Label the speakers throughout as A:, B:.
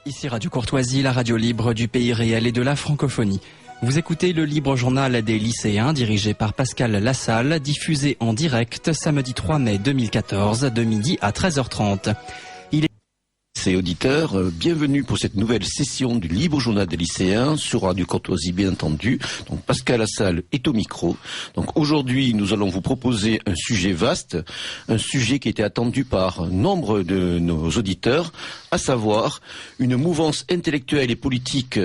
A: Ici Radio Courtoisie, la radio libre du pays réel et de la francophonie. Vous écoutez le libre journal des lycéens dirigé par Pascal Lassalle, diffusé en direct samedi 3 mai 2014 de midi à 13h30.
B: Ses auditeurs, bienvenue pour cette nouvelle session du libre journal des lycéens sur Radio Courtoisie, bien entendu. Donc Pascal Lassalle est au micro. Donc aujourd'hui, nous allons vous proposer un sujet vaste, un sujet qui était attendu par nombre de nos auditeurs, à savoir une mouvance intellectuelle et politique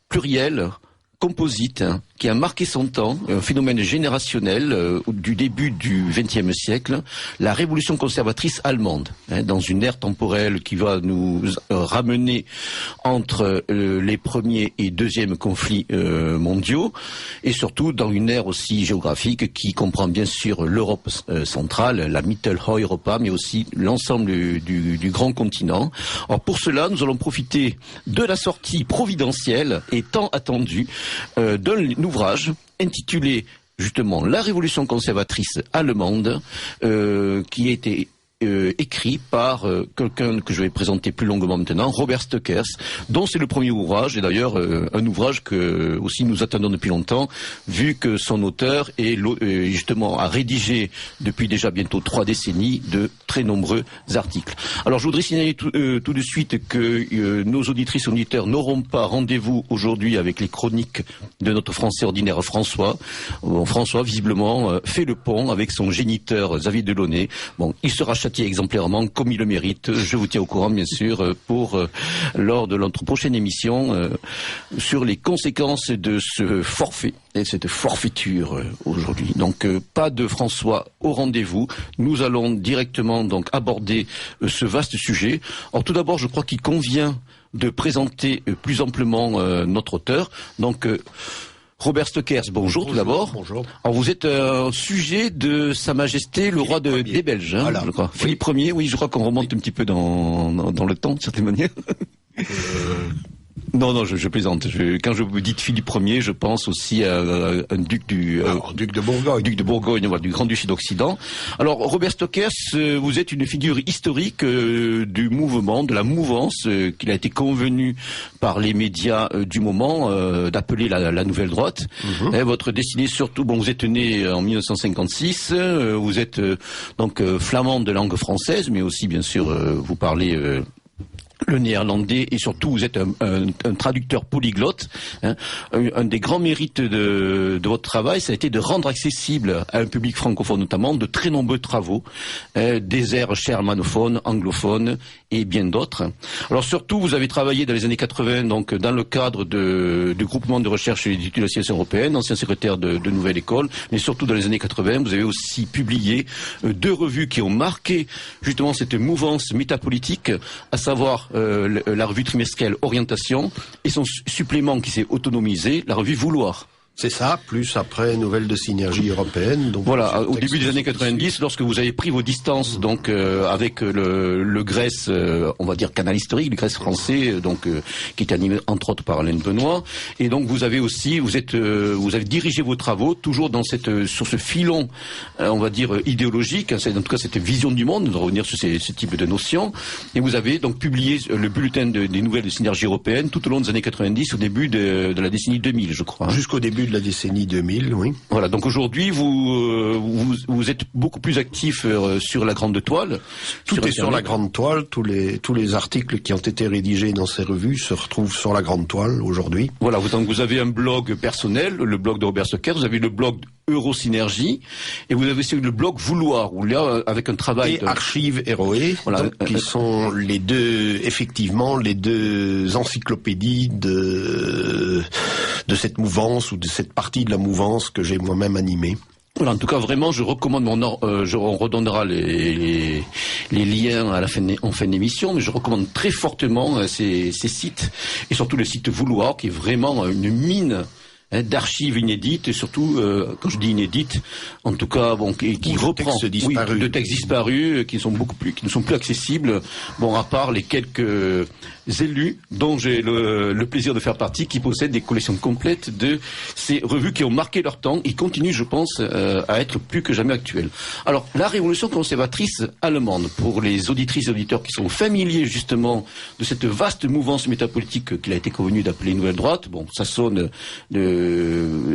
B: plurielle, composite, qui a marqué son temps, un phénomène générationnel du début du XXe siècle, la révolution conservatrice allemande, dans une ère temporelle qui va nous ramener entre les premiers et deuxièmes conflits mondiaux, et surtout dans une ère aussi géographique qui comprend bien sûr l'Europe centrale, la Mitteleuropa, mais aussi l'ensemble du grand continent. Alors pour cela, nous allons profiter de la sortie providentielle et tant attendue d'un ouvrage intitulé justement La Révolution conservatrice allemande, qui a été écrit par quelqu'un que je vais présenter plus longuement maintenant, Robert Stöckers, dont c'est le premier ouvrage, et d'ailleurs un ouvrage que aussi nous attendons depuis longtemps, vu que son auteur justement a rédigé depuis déjà bientôt 3 décennies de très nombreux articles. Alors je voudrais signaler tout de suite que nos auditrices et auditeurs n'auront pas rendez-vous aujourd'hui avec les chroniques de notre français ordinaire François. François visiblement fait le pont avec son géniteur Xavier Delaunay. Bon, il sera châtié exemplairement comme il le mérite. Je vous tiens au courant bien sûr lors de notre prochaine émission sur les conséquences de ce forfait et cette forfaiture aujourd'hui. Donc pas de François au rendez-vous. Nous allons directement donc aborder ce vaste sujet. Alors tout d'abord, je crois qu'il convient de présenter plus amplement notre auteur. Donc Robert Stöckers, bonjour tout d'abord.
C: Bonjour.
B: Alors vous êtes sujet de Sa Majesté le roi des Belges, hein,
C: voilà.
B: Je crois. Oui. Philippe Ier, oui, je crois qu'on remonte un petit peu dans le temps, de certaine manière. Non, je plaisante. Quand je vous dis Philippe Ier, je pense aussi à un duc
C: duc de Bourgogne.
B: Duc de Bourgogne, voilà, du Grand-Duché d'Occident. Alors, Robert Stöckers, vous êtes une figure historique du mouvement, de la mouvance qu'il a été convenu par les médias du moment d'appeler la nouvelle droite. Votre destinée, surtout, bon, vous êtes né en 1956, vous êtes donc flamand de langue française, mais aussi, bien sûr, vous parlez le néerlandais, et surtout vous êtes un traducteur polyglotte. Hein. Un des grands mérites de votre travail, ça a été de rendre accessible à un public francophone notamment de très nombreux travaux, des airs germanophones, anglophones et bien d'autres. Alors surtout, vous avez travaillé dans les années 80, donc dans le cadre du groupement de recherche et d'études de la science européenne, ancien secrétaire de Nouvelle École, mais surtout dans les années 80, vous avez aussi publié 2 revues qui ont marqué justement cette mouvance métapolitique, à savoir la revue trimestrielle Orientation et son supplément qui s'est autonomisé, la revue Vouloir.
C: C'est ça, plus après Nouvelles de Synergie Européenne. Donc
B: voilà, au début des années 90, lorsque vous avez pris vos distances donc avec le Grèce, on va dire canal historique, le Grèce français, donc qui est animé entre autres par Alain Benoît, et donc vous avez dirigé vos travaux toujours dans sur ce filon, on va dire idéologique, en tout cas cette vision du monde, nous allons revenir sur ce type de notions, et vous avez donc publié le bulletin des Nouvelles de Synergie Européenne tout au long des années 90, au début de la décennie 2000, je crois.
C: Jusqu'au début de la décennie 2000, oui.
B: Voilà, donc aujourd'hui, vous êtes beaucoup plus actif sur la grande toile.
C: Tout est sur la grande toile, tous les articles qui ont été rédigés dans ces revues se retrouvent sur la grande toile aujourd'hui.
B: Voilà, donc vous avez un blog personnel, le blog de Robert Stöckers, vous avez le blog Eurosynergie, et vous avez aussi le blog Vouloir, où là, avec un travail...
C: Et Archives Héroé, voilà, qui sont les deux encyclopédies de cette mouvance ou de cette partie de la mouvance que j'ai moi-même animée.
B: Voilà, en tout cas, vraiment, je recommande on redonnera les liens en fin d'émission, mais je recommande très fortement ces sites, et surtout le site Vouloir, qui est vraiment une mine d'archives inédites et surtout, quand je dis inédites, en tout cas, bon, qui reprend de textes disparus, qui ne sont plus accessibles. Bon, à part les quelques élus dont j'ai le plaisir de faire partie, qui possèdent des collections complètes de ces revues qui ont marqué leur temps et continuent, je pense, à être plus que jamais actuelles. Alors, la révolution conservatrice allemande, pour les auditrices et auditeurs qui sont familiers justement de cette vaste mouvance métapolitique qu'il a été convenu d'appeler Nouvelle Droite, bon, ça sonne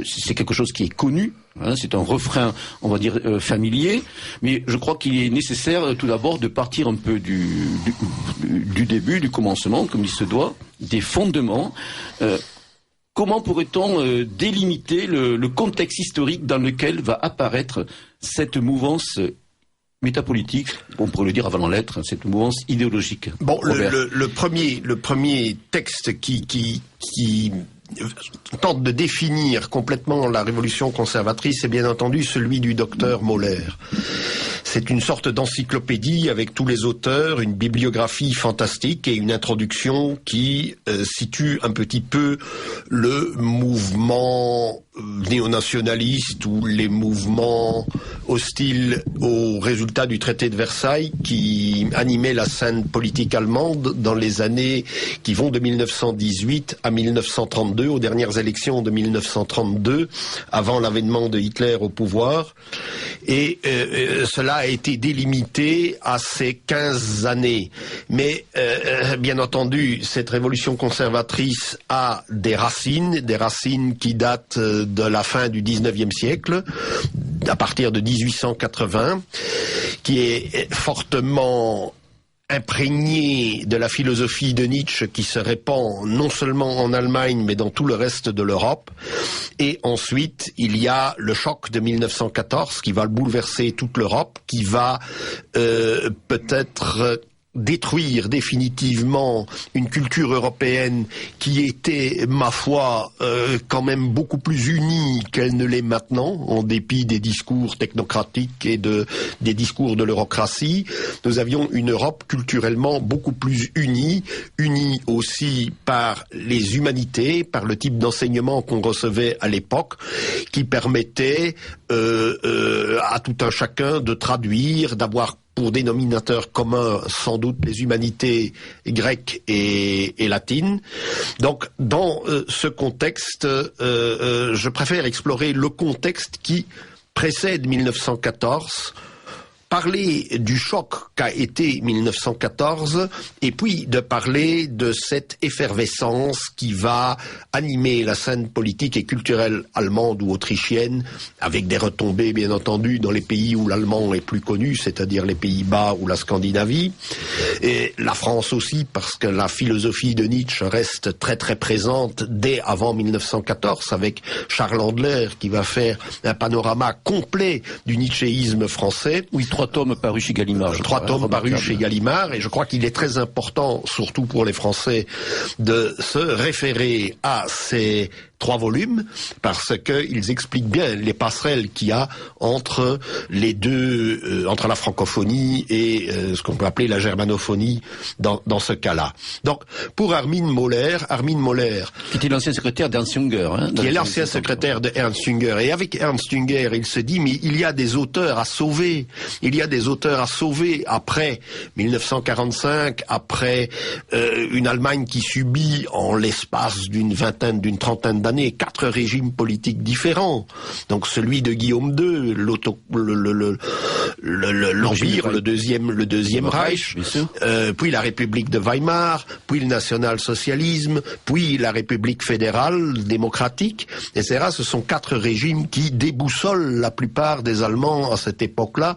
B: c'est quelque chose qui est connu, hein, c'est un refrain, on va dire, familier, mais je crois qu'il est nécessaire tout d'abord de partir un peu du début, du commencement, comme il se doit, des fondements. Comment pourrait-on délimiter le contexte historique dans lequel va apparaître cette mouvance métapolitique, on pourrait le dire avant l'être, cette mouvance idéologique?
C: Bon, le premier texte qui tente de définir complètement la révolution conservatrice, c'est bien entendu celui du docteur Moller. C'est une sorte d'encyclopédie avec tous les auteurs, une bibliographie fantastique et une introduction qui situe un petit peu le mouvement néonationaliste ou les mouvements hostiles aux résultats du traité de Versailles qui animaient la scène politique allemande dans les années qui vont de 1918 à 1932, aux dernières élections de 1932, avant l'avènement de Hitler au pouvoir. Et cela a été délimité à ces 15 années. Mais bien entendu, cette révolution conservatrice a des racines qui datent de la fin du 19e siècle, à partir de 1880, qui est fortement imprégné de la philosophie de Nietzsche qui se répand non seulement en Allemagne mais dans tout le reste de l'Europe. Et ensuite, il y a le choc de 1914 qui va bouleverser toute l'Europe, qui va peut-être détruire définitivement une culture européenne qui était, ma foi, quand même beaucoup plus unie qu'elle ne l'est maintenant, en dépit des discours technocratiques et des discours de l'eurocratie. Nous avions une Europe culturellement beaucoup plus unie aussi par les humanités, par le type d'enseignement qu'on recevait à l'époque, qui permettait à tout un chacun de traduire, d'avoir pour dénominateur commun sans doute les humanités grecques et latines. Donc dans ce contexte, je préfère explorer le contexte qui précède 1914, parler du choc qu'a été 1914 et puis de parler de cette effervescence qui va animer la scène politique et culturelle allemande ou autrichienne, avec des retombées bien entendu dans les pays où l'allemand est plus connu, c'est-à-dire les Pays-Bas ou la Scandinavie, et la France aussi, parce que la philosophie de Nietzsche reste très très présente dès avant 1914, avec Charles Andler qui va faire un panorama complet du nietzschéisme français.
B: Oui, 3 tomes parus chez Gallimard.
C: 3 tomes parus chez Gallimard, et je crois qu'il est très important, surtout pour les Français, de se référer à ces 3 volumes, parce qu'ils expliquent bien les passerelles qu'il y a entre les deux, entre la francophonie et ce qu'on peut appeler la germanophonie dans ce cas-là. Donc, pour Armin Moller...
B: Qui était l'ancien secrétaire d'Ernst Jünger.
C: Qui est l'ancien secrétaire de Ernst Jünger. Et avec Ernst Jünger, il se dit, mais il y a des auteurs à sauver. Il y a des auteurs à sauver après 1945, après une Allemagne qui subit en l'espace d'une trentaine d'années 4 régimes politiques différents. Donc celui de Guillaume II, l'Empire, le deuxième Reich, puis la République de Weimar, puis le national-socialisme, puis la République fédérale démocratique, etc. Ce sont 4 régimes qui déboussolent la plupart des Allemands à cette époque-là.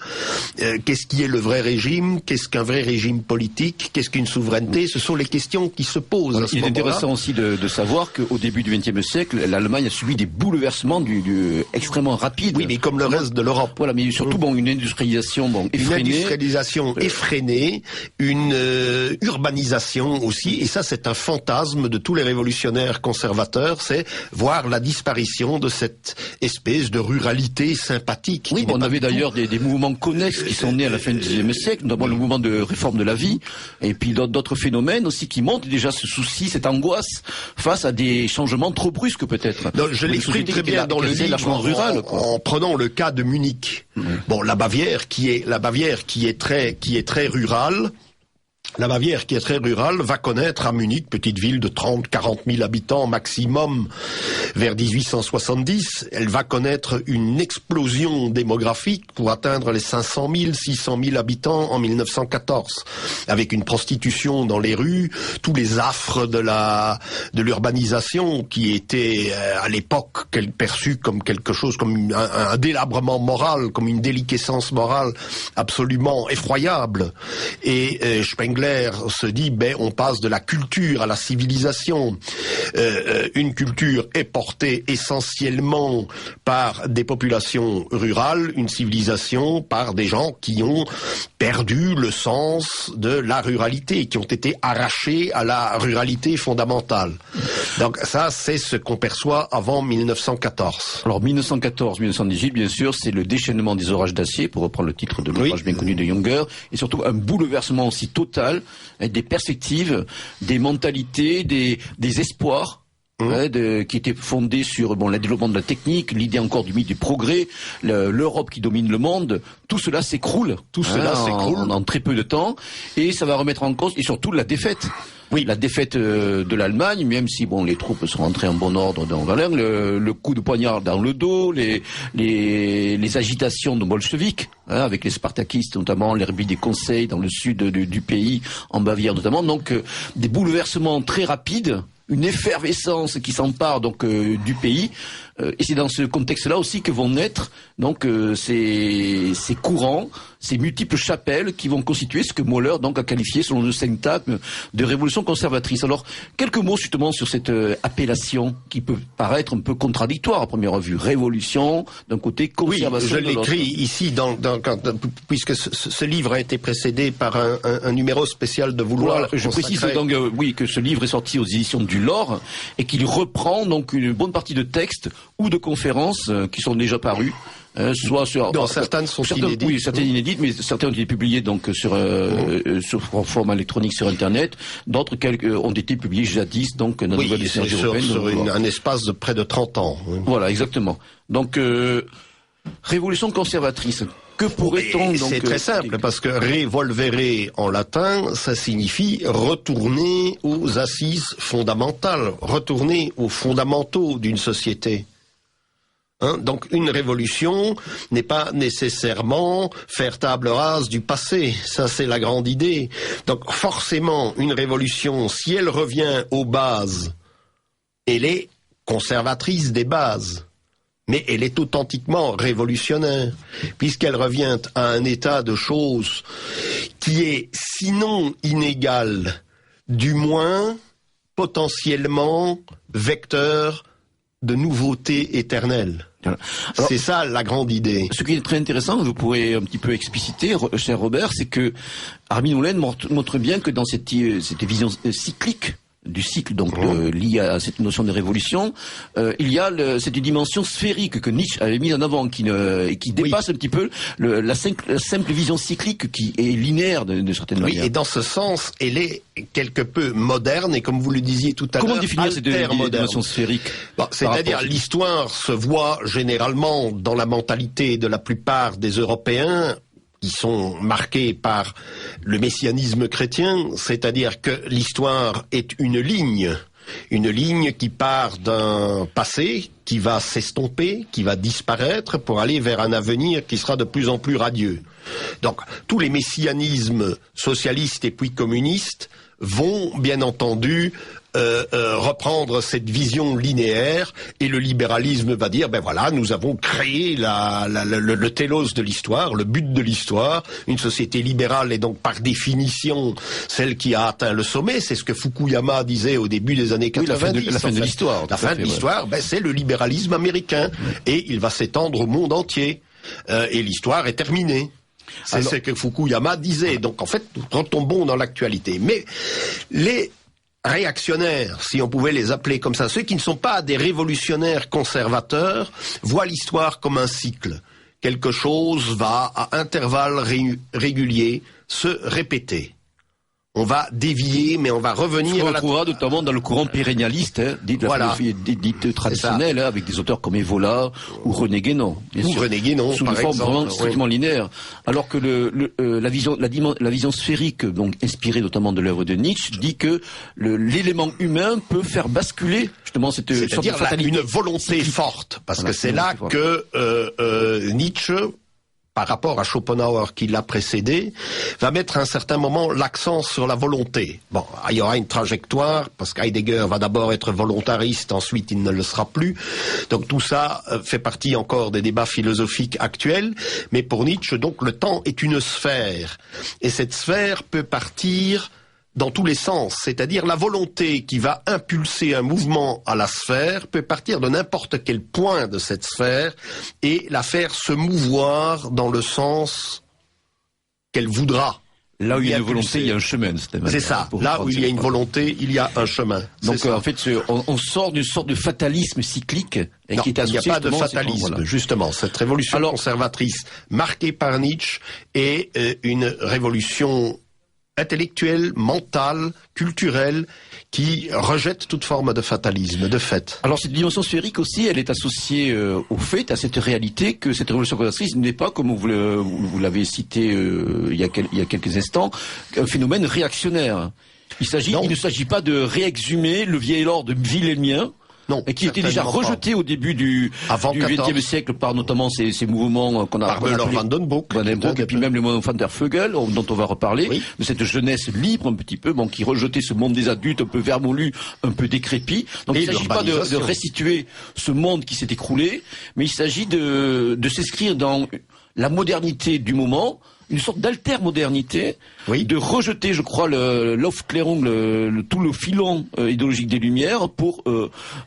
C: Qu'est-ce qui est le vrai régime? Qu'est-ce qu'un vrai régime politique? Qu'est-ce qu'une souveraineté? Ce sont les questions qui se posent à ce moment-là.
B: Il est intéressant aussi de savoir qu'au début du XXe siècle, l'Allemagne a subi des bouleversements extrêmement rapides.
C: Oui, mais comme le reste de l'Europe.
B: Voilà, mais surtout une industrialisation industrialisation effrénée.
C: Une industrialisation effrénée, une urbanisation aussi, et ça c'est un fantasme de tous les révolutionnaires conservateurs, c'est voir la disparition de cette espèce de ruralité sympathique.
B: Oui, on avait d'ailleurs des mouvements connexes qui sont nés à la fin du XIXe siècle, notamment le mouvement de réforme de la vie, et puis d'autres phénomènes aussi qui montrent déjà ce souci, cette angoisse face à des changements trop brusques peut-être.
C: Non, je l'exprime très bien dans le livre en prenant le cas de Munich. Bon, la Bavière qui est très rurale. La Bavière, qui est très rurale, va connaître à Munich, petite ville de 30-40 000 habitants maximum, vers 1870, elle va connaître une explosion démographique pour atteindre les 500 000, 600 000 habitants en 1914, avec une prostitution dans les rues, tous les affres de l'urbanisation qui était à l'époque perçu comme quelque chose, comme un délabrement moral, comme une déliquescence morale absolument effroyable. Et Spengler se dit, on passe de la culture à la civilisation. Une culture est portée essentiellement par des populations rurales, une civilisation par des gens qui ont perdu le sens de la ruralité, qui ont été arrachés à la ruralité fondamentale. Donc ça, c'est ce qu'on perçoit avant 1914.
B: Alors 1914-1918, bien sûr, c'est le déchaînement des orages d'acier, pour reprendre le titre de l'ouvrage bien connu de Junger, et surtout un bouleversement aussi total, avec des perspectives, des mentalités, des espoirs. Qui était fondé sur le développement de la technique, l'idée encore du mythe du progrès, l'Europe qui domine le monde, tout cela s'écroule. En très peu de temps, et ça va remettre en cause, et surtout la défaite. Oui, la défaite de l'Allemagne, même si les troupes sont rentrées en bon ordre dans Valère, le coup de poignard dans le dos, les agitations de bolcheviques, avec les spartakistes notamment, les rébellions des conseils dans le sud du pays, en Bavière notamment, donc des bouleversements très rapides, une effervescence qui s'empare du pays, et c'est dans ce contexte-là aussi que vont naître ces courants, ces multiples chapelles qui vont constituer ce que Moller a qualifié, selon le syntagme, de révolution conservatrice. Alors, quelques mots justement sur cette appellation qui peut paraître un peu contradictoire à première vue. Révolution d'un côté, conservation de l'autre.
C: Je l'écris ici puisque ce livre a été précédé par un numéro spécial de Vouloir.
B: Voilà, je précise que ce livre est sorti aux éditions du Lore et qu'il reprend une bonne partie de textes ou de conférences qui sont déjà parues.
C: Certaines sont inédites.
B: Oui, certaines inédites, mais certaines ont été publiées sur format électronique sur Internet. D'autres ont été publiées jadis, dans la nouvelle édition européenne.
C: Sur un espace de près de 30 ans. Oui.
B: Voilà, exactement. Donc, révolution conservatrice. Que pourrait-on donc...
C: C'est très simple, parce que revolvere en latin, ça signifie retourner aux assises fondamentales, retourner aux fondamentaux d'une société. Donc une révolution n'est pas nécessairement faire table rase du passé, ça c'est la grande idée. Donc forcément une révolution, si elle revient aux bases, elle est conservatrice des bases, mais elle est authentiquement révolutionnaire, puisqu'elle revient à un état de choses qui est sinon inégal, du moins potentiellement vecteur de nouveautés éternelles. C'est ça la grande idée.
B: Ce qui est très intéressant, vous pourrez un petit peu expliciter, cher Robert, c'est que Armin Oulen montre bien que dans cette vision cyclique du cycle, lié à cette notion de révolution, il y a cette dimension sphérique que Nietzsche avait mise en avant, qui dépasse un petit peu la simple vision cyclique qui est linéaire de certaines manières.
C: Oui, et dans ce sens, elle est quelque peu moderne, et comme vous le disiez tout à l'heure,
B: comment définir cette dimension sphérique?
C: C'est-à-dire, l'histoire se voit généralement dans la mentalité de la plupart des Européens, qui sont marqués par le messianisme chrétien, c'est-à-dire que l'histoire est une ligne qui part d'un passé, qui va s'estomper, qui va disparaître pour aller vers un avenir qui sera de plus en plus radieux. Donc, tous les messianismes socialistes et puis communistes vont, bien entendu, reprendre cette vision linéaire, et le libéralisme va dire nous avons créé le télos de l'histoire, le but de l'histoire. Une société libérale est donc par définition celle qui a atteint le sommet. C'est ce que Fukuyama disait au début des années 90.
B: La fin de l'histoire.
C: La fin de l'histoire, c'est le libéralisme américain, et il va s'étendre au monde entier. Et l'histoire est terminée. C'est ce que Fukuyama disait. Donc en fait, nous retombons dans l'actualité. Mais les réactionnaires, si on pouvait les appeler comme ça, ceux qui ne sont pas des révolutionnaires conservateurs, voient l'histoire comme un cycle. Quelque chose va à intervalles réguliers se répéter. On va dévier, mais on va revenir.
B: On retrouvera notamment dans le courant pérennialiste, dite traditionnelle, avec des auteurs comme Evola ou René Guénon.
C: René Guénon,
B: sous une forme vraiment strictement linéaire. Alors que la vision sphérique, donc inspirée notamment de l'œuvre de Nietzsche, dit que l'élément humain peut faire basculer justement cette sorte de fatalité.
C: Une volonté forte, parce que c'est là que Nietzsche, par rapport à Schopenhauer qui l'a précédé, va mettre à un certain moment l'accent sur la volonté. Bon, il y aura une trajectoire, parce qu'Heidegger va d'abord être volontariste, ensuite il ne le sera plus. Donc tout ça fait partie encore des débats philosophiques actuels. Mais pour Nietzsche, donc, le temps est une sphère. Et cette sphère peut partir dans tous les sens, c'est-à-dire la volonté qui va impulser un mouvement à la sphère peut partir de n'importe quel point de cette sphère et la faire se mouvoir dans le sens qu'elle voudra.
B: Là où il y a une volonté, il y a un chemin.
C: C'est ça. Là où il y a une volonté, il y a un chemin.
B: Donc en fait, on sort d'une sorte de fatalisme cyclique qui est associé.
C: Il n'y a pas de fatalisme, justement. Cette révolution conservatrice marquée par Nietzsche est une révolution intellectuelle, mentale, culturelle, qui rejette toute forme de fatalisme, de fait.
B: Alors cette dimension sphérique aussi, elle est associée au fait, à cette réalité que cette révolution conservatrice n'est pas, comme vous l'avez cité il y a quelques instants, un phénomène réactionnaire. Il ne s'agit pas de réexhumer le vieil ordre wilhelmien,
C: non,
B: et qui était déjà rejeté au début du XXe siècle par notamment ces mouvements qu'on a
C: appelés Van den Broek,
B: et puis même le mouvement Van der Vögel, dont on va reparler, de cette jeunesse libre un petit peu, qui rejetait ce monde des adultes un peu vermoulu, un peu décrépit. Donc il ne s'agit pas de restituer ce monde qui s'est écroulé, mais il s'agit de s'inscrire dans la modernité du moment, une sorte d'alter-modernité, de rejeter, je crois, l'Aufklärung, tout le filon idéologique des Lumières pour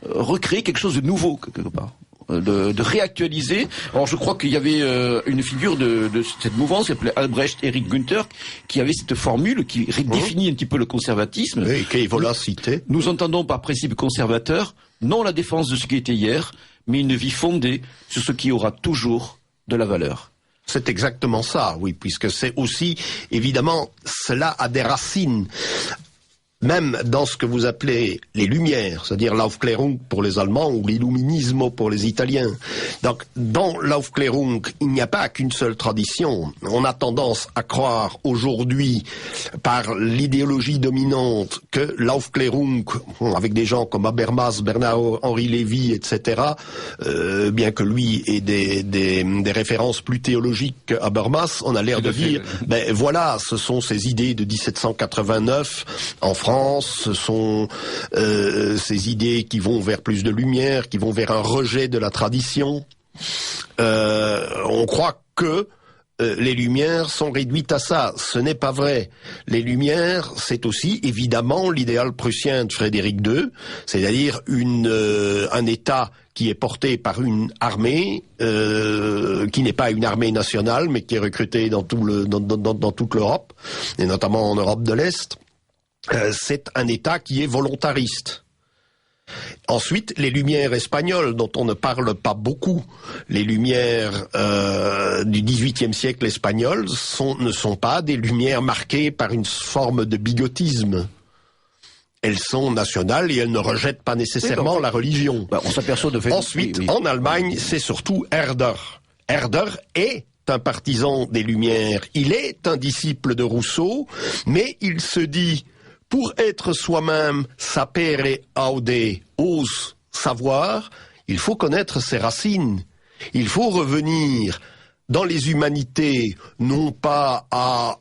B: recréer quelque chose de nouveau, quelque part. De réactualiser. Alors je crois qu'il y avait une figure de cette mouvance qui s'appelait Albrecht Erich Günther, qui avait cette formule qui définit un petit peu le conservatisme.
C: Oui, qu'Evola citait.
B: Nous entendons par principe conservateur, non la défense de ce qui était hier, mais une vie fondée sur ce qui aura toujours de la valeur.
C: C'est exactement ça, oui, puisque c'est aussi, évidemment, cela a des racines. Même dans ce que vous appelez les Lumières, c'est-à-dire l'Aufklärung pour les Allemands ou l'Illuminismo pour les Italiens. Donc, dans l'Aufklärung, il n'y a pas qu'une seule tradition. On a tendance à croire aujourd'hui, par l'idéologie dominante, que l'Aufklärung, avec des gens comme Habermas, Bernard-Henri Lévy, etc., bien que lui ait des références plus théologiques qu'Habermas, on a l'air de dire, ben voilà, ce sont ces idées de 1789 en France. Ce sont ces idées qui vont vers plus de lumière, qui vont vers un rejet de la tradition. On croit que les Lumières sont réduites à ça. Ce n'est pas vrai. Les Lumières, c'est aussi évidemment l'idéal prussien de Frédéric II, c'est-à-dire un État qui est porté par une armée qui n'est pas une armée nationale, mais qui est recrutée dans toute l'Europe, et notamment en Europe de l'Est. C'est un État qui est volontariste. Ensuite, les Lumières espagnoles, dont on ne parle pas beaucoup, les Lumières du XVIIIe siècle espagnol, ne sont pas des Lumières marquées par une forme de bigotisme. Elles sont nationales et elles ne rejettent pas nécessairement la religion.
B: On s'aperçoit de fait.
C: Ensuite, en Allemagne, c'est surtout Herder. Herder est un partisan des Lumières. Il est un disciple de Rousseau, mais il se dit, pour être soi-même sapere aude, ose savoir, il faut connaître ses racines. Il faut revenir dans les humanités, non pas à,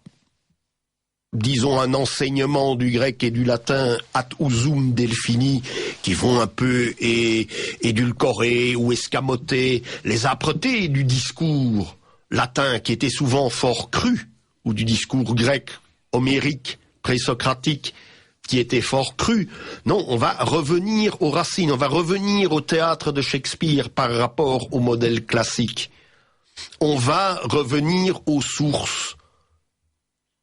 C: disons, un enseignement du grec et du latin ad usum delphini, qui vont un peu édulcorer ou escamoter les âpretés du discours latin, qui était souvent fort cru, ou du discours grec homérique, présocratique, qui était fort cru. Non, on va revenir aux racines, on va revenir au théâtre de Shakespeare par rapport au modèle classique. on va revenir aux sources.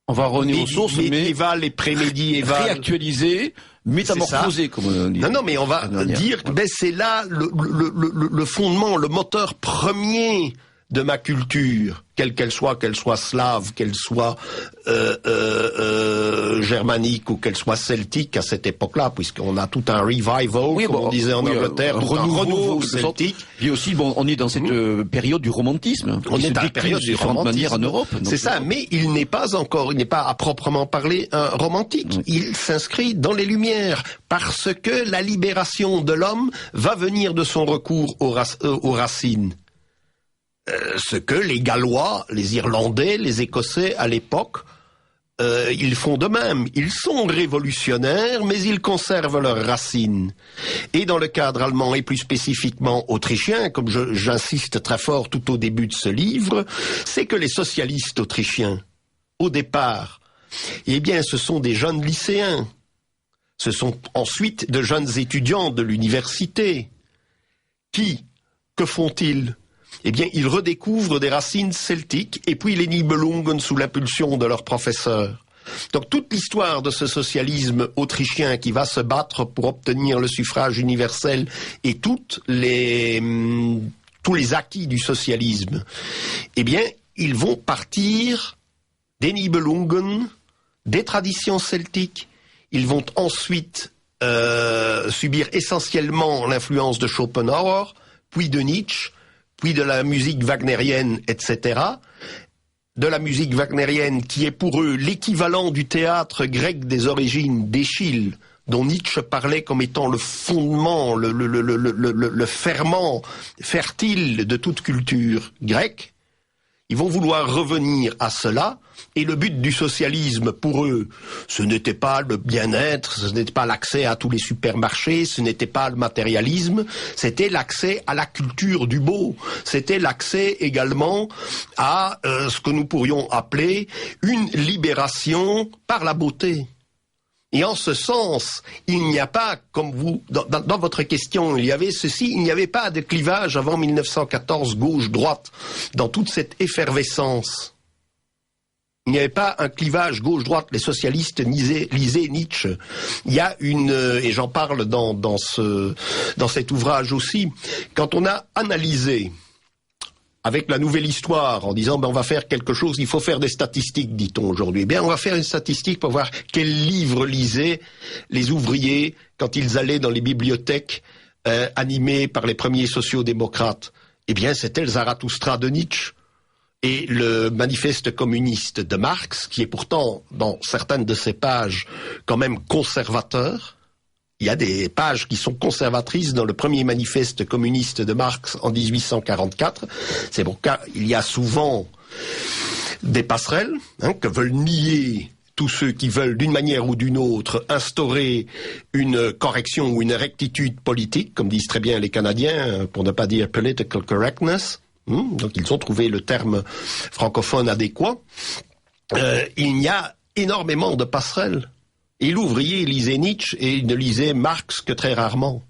B: On va revenir aux sources, mais
C: médiévales et pré-médiévales.
B: Réactualisées, métamorphosées, comme on dit.
C: Non, mais on va dire que c'est là le fondement, le moteur premier de ma culture, quelle soit slave, qu'elle soit germanique ou qu'elle soit celtique à cette époque-là, puisqu'on a tout un revival, comme on disait en Angleterre,
B: un renouveau
C: celtique.
B: Puis aussi, on est dans cette période du romantisme.
C: On est dans la période du romantisme.
B: Manière en Europe.
C: C'est ça, mais il n'est pas à proprement parler un romantique. Oui. Il s'inscrit dans les Lumières, parce que la libération de l'homme va venir de son recours aux racines. Ce que les Gallois, les Irlandais, les Écossais à l'époque, ils font de même. Ils sont révolutionnaires, mais ils conservent leurs racines. Et dans le cadre allemand, et plus spécifiquement autrichien, comme j'insiste très fort tout au début de ce livre, c'est que les socialistes autrichiens, au départ, eh bien, ce sont des jeunes lycéens. Ce sont ensuite de jeunes étudiants de l'université. Que font-ils ? Eh bien, ils redécouvrent des racines celtiques et puis les Nibelungen sous l'impulsion de leur professeur. Donc toute l'histoire de ce socialisme autrichien qui va se battre pour obtenir le suffrage universel et tous les acquis du socialisme, eh bien, ils vont partir des Nibelungen, des traditions celtiques. Ils vont ensuite subir essentiellement l'influence de Schopenhauer, puis de Nietzsche, puis de la musique wagnérienne, etc. De la musique wagnérienne qui est pour eux l'équivalent du théâtre grec des origines, d'Échille, dont Nietzsche parlait comme étant le fondement, le ferment fertile de toute culture grecque. Ils vont vouloir revenir à cela, et le but du socialisme pour eux, ce n'était pas le bien-être, ce n'était pas l'accès à tous les supermarchés, ce n'était pas le matérialisme, c'était l'accès à la culture du beau, c'était l'accès également à ce que nous pourrions appeler une libération par la beauté. Et en ce sens, il n'y a pas, comme vous, dans votre question, il y avait ceci, il n'y avait pas de clivage avant 1914 gauche-droite, dans toute cette effervescence. Il n'y avait pas un clivage gauche-droite, les socialistes lisaient Nietzsche. Il y a et j'en parle dans cet ouvrage aussi, quand on a analysé avec la nouvelle histoire, en disant on va faire quelque chose, il faut faire des statistiques, dit-on aujourd'hui. Eh bien, on va faire une statistique pour voir quels livres lisaient les ouvriers quand ils allaient dans les bibliothèques animées par les premiers sociodémocrates. Eh bien, c'était le Zarathustra de Nietzsche et le manifeste communiste de Marx, qui est pourtant, dans certaines de ses pages, quand même conservateur. Il y a des pages qui sont conservatrices dans le premier manifeste communiste de Marx en 1844. C'est pourquoi il y a souvent des passerelles que veulent nier tous ceux qui veulent d'une manière ou d'une autre instaurer une correction ou une rectitude politique, comme disent très bien les Canadiens, pour ne pas dire political correctness. Donc ils ont trouvé le terme francophone adéquat. Il y a énormément de passerelles. Et l'ouvrier lisait Nietzsche et il ne lisait Marx que très rarement.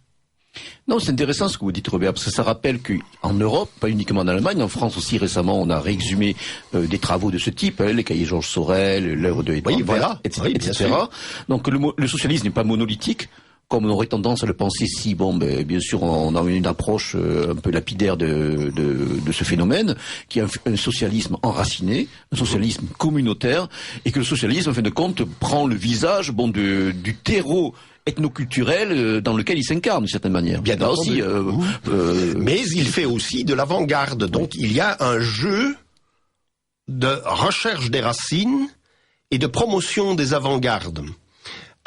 B: Non, c'est intéressant ce que vous dites, Robert, parce que ça rappelle qu'en Europe, pas uniquement en Allemagne, en France aussi récemment, on a réexhumé des travaux de ce type, les cahiers Georges Sorel, l'œuvre de Edouard,
C: voilà,
B: etc. Donc le socialisme n'est pas monolithique, comme on aurait tendance à le penser si, bien sûr, on a une approche un peu lapidaire de ce phénomène, qui est un socialisme enraciné, un socialisme communautaire, et que le socialisme, en fin de compte, prend le visage, du terreau ethnoculturel dans lequel il s'incarne, d'une certaine manière.
C: Bien entendu. Mais il fait aussi de l'avant-garde. Donc, il y a un jeu de recherche des racines et de promotion des avant-gardes.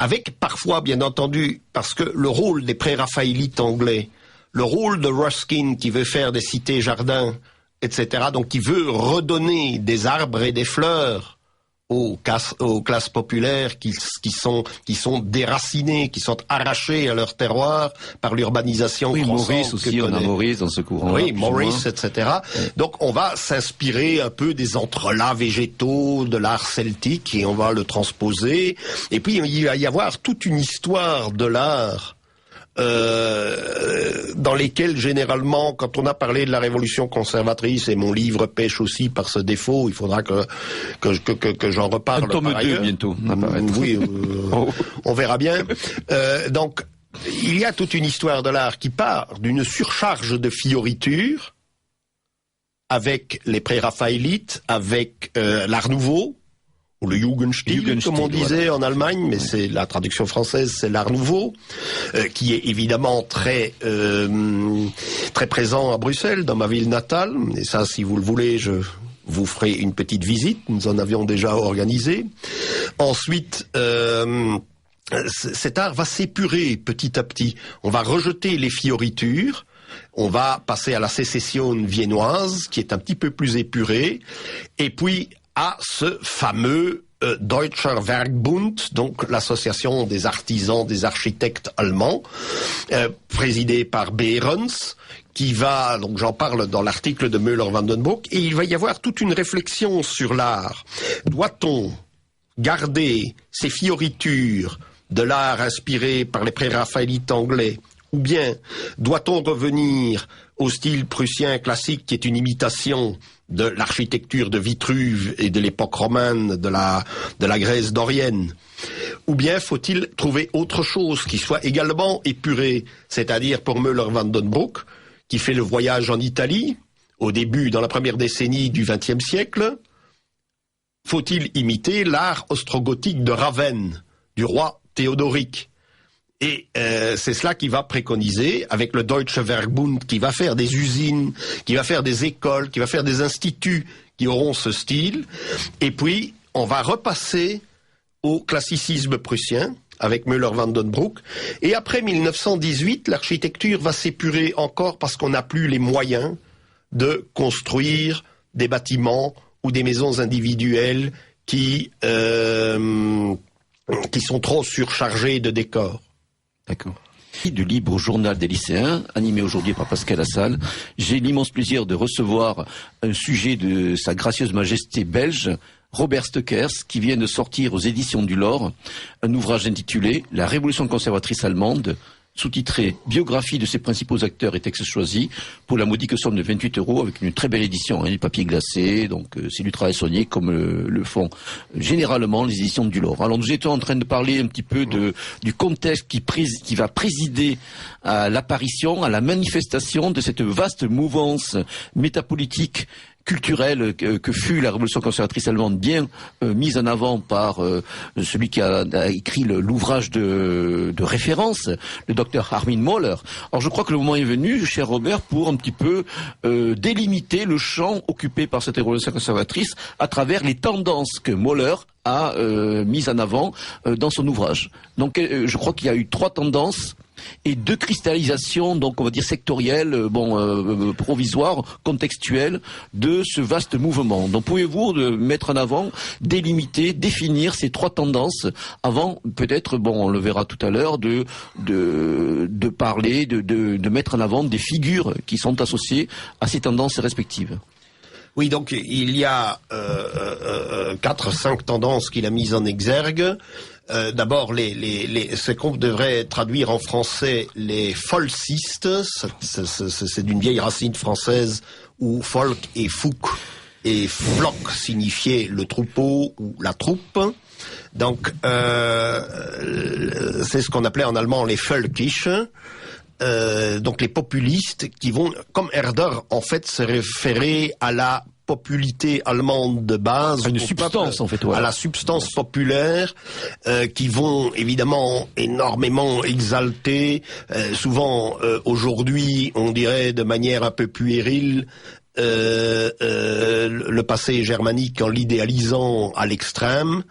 C: Avec parfois, bien entendu, parce que le rôle des pré-raphaélites anglais, le rôle de Ruskin qui veut faire des cités-jardins, etc., donc qui veut redonner des arbres et des fleurs aux classes populaires qui sont déracinées, qui sont arrachées à leur terroir par l'urbanisation.
B: Oui, Maurice aussi, on a Maurice dans ce courant.
C: Oui, Maurice, etc. Donc on va s'inspirer un peu des entrelacs végétaux de l'art celtique et on va le transposer. Et puis il va y avoir toute une histoire de l'art dans lesquels généralement, quand on a parlé de la révolution conservatrice, et mon livre pêche aussi par ce défaut, il faudra que j'en reparle par ailleurs.
B: Bientôt.
C: Oui, on verra bien. Donc, il y a toute une histoire de l'art qui part d'une surcharge de fioritures avec les pré-raphaélites, avec l'art nouveau, ou le Jugendstil, comme on disait en Allemagne, mais c'est la traduction française, c'est l'art nouveau, qui est évidemment très présent à Bruxelles, dans ma ville natale. Et ça, si vous le voulez, je vous ferai une petite visite. Nous en avions déjà organisé. Ensuite, cet art va s'épurer petit à petit. On va rejeter les fioritures. On va passer à la sécession viennoise, qui est un petit peu plus épurée. Et puis, à ce fameux Deutscher Werkbund, donc l'association des artisans, des architectes allemands, présidée par Behrens, qui va, donc j'en parle dans l'article de Müller-Vandenbroek, et il va y avoir toute une réflexion sur l'art. Doit-on garder ces fioritures de l'art inspiré par les pré-raphaélites anglais, ou bien doit-on revenir au style prussien classique qui est une imitation de l'architecture de Vitruve et de l'époque romane de la Grèce dorienne? Ou bien faut-il trouver autre chose qui soit également épuré, c'est-à-dire pour Müller-Vandenbroek, qui fait le voyage en Italie, au début, dans la première décennie du XXe siècle, faut-il imiter l'art ostrogothique de Ravenne, du roi Théodoric? Et c'est cela qui va préconiser, avec le Deutsche Werkbund, qui va faire des usines, qui va faire des écoles, qui va faire des instituts qui auront ce style. Et puis, on va repasser au classicisme prussien, avec Müller-Vandenbroek. Et après 1918, l'architecture va s'épurer encore parce qu'on n'a plus les moyens de construire des bâtiments ou des maisons individuelles qui sont trop surchargées de décors.
B: D'accord. Du libre journal des lycéens, animé aujourd'hui par Pascal Lassalle. J'ai l'immense plaisir de recevoir un sujet de Sa Gracieuse Majesté belge, Robert Stekers, qui vient de sortir aux éditions du Lore un ouvrage intitulé « La Révolution conservatrice allemande », sous-titré « Biographie de ses principaux acteurs et textes choisis » pour la modique somme de 28 € avec une très belle édition, du papier glacé, donc c'est du travail soigné comme le font généralement les éditions du Lore. Alors nous étions en train de parler un petit peu du contexte qui va présider à l'apparition, à la manifestation de cette vaste mouvance métapolitique culturelle que fut la révolution conservatrice allemande, bien mise en avant par celui qui a écrit l'ouvrage de référence, le docteur Armin Mohler. Alors je crois que le moment est venu, cher Robert, pour un petit peu délimiter le champ occupé par cette révolution conservatrice à travers les tendances que Mohler a mises en avant dans son ouvrage. Donc je crois qu'il y a eu 3 tendances et 2 cristallisations, donc on va dire sectorielles, provisoires, contextuelles, de ce vaste mouvement. Donc pouvez-vous mettre en avant, délimiter, définir ces 3 tendances avant, peut-être, on le verra tout à l'heure, de parler, de mettre en avant des figures qui sont associées à ces tendances respectives.
C: Oui, donc il y a 4-5 tendances qu'il a mises en exergue. D'abord, ce qu'on devrait traduire en français les folcistes, c'est d'une vieille racine française où folk et fouk et flock signifiait le troupeau ou la troupe. Donc, c'est ce qu'on appelait en allemand les völkisch. Donc les populistes qui vont, comme Herder, en fait, se référer à la populité allemande de base,
B: une substance en fait,
C: à la substance populaire, qui vont évidemment énormément exalter, souvent aujourd'hui, on dirait de manière un peu puérile, le passé germanique en l'idéalisant à l'extrême.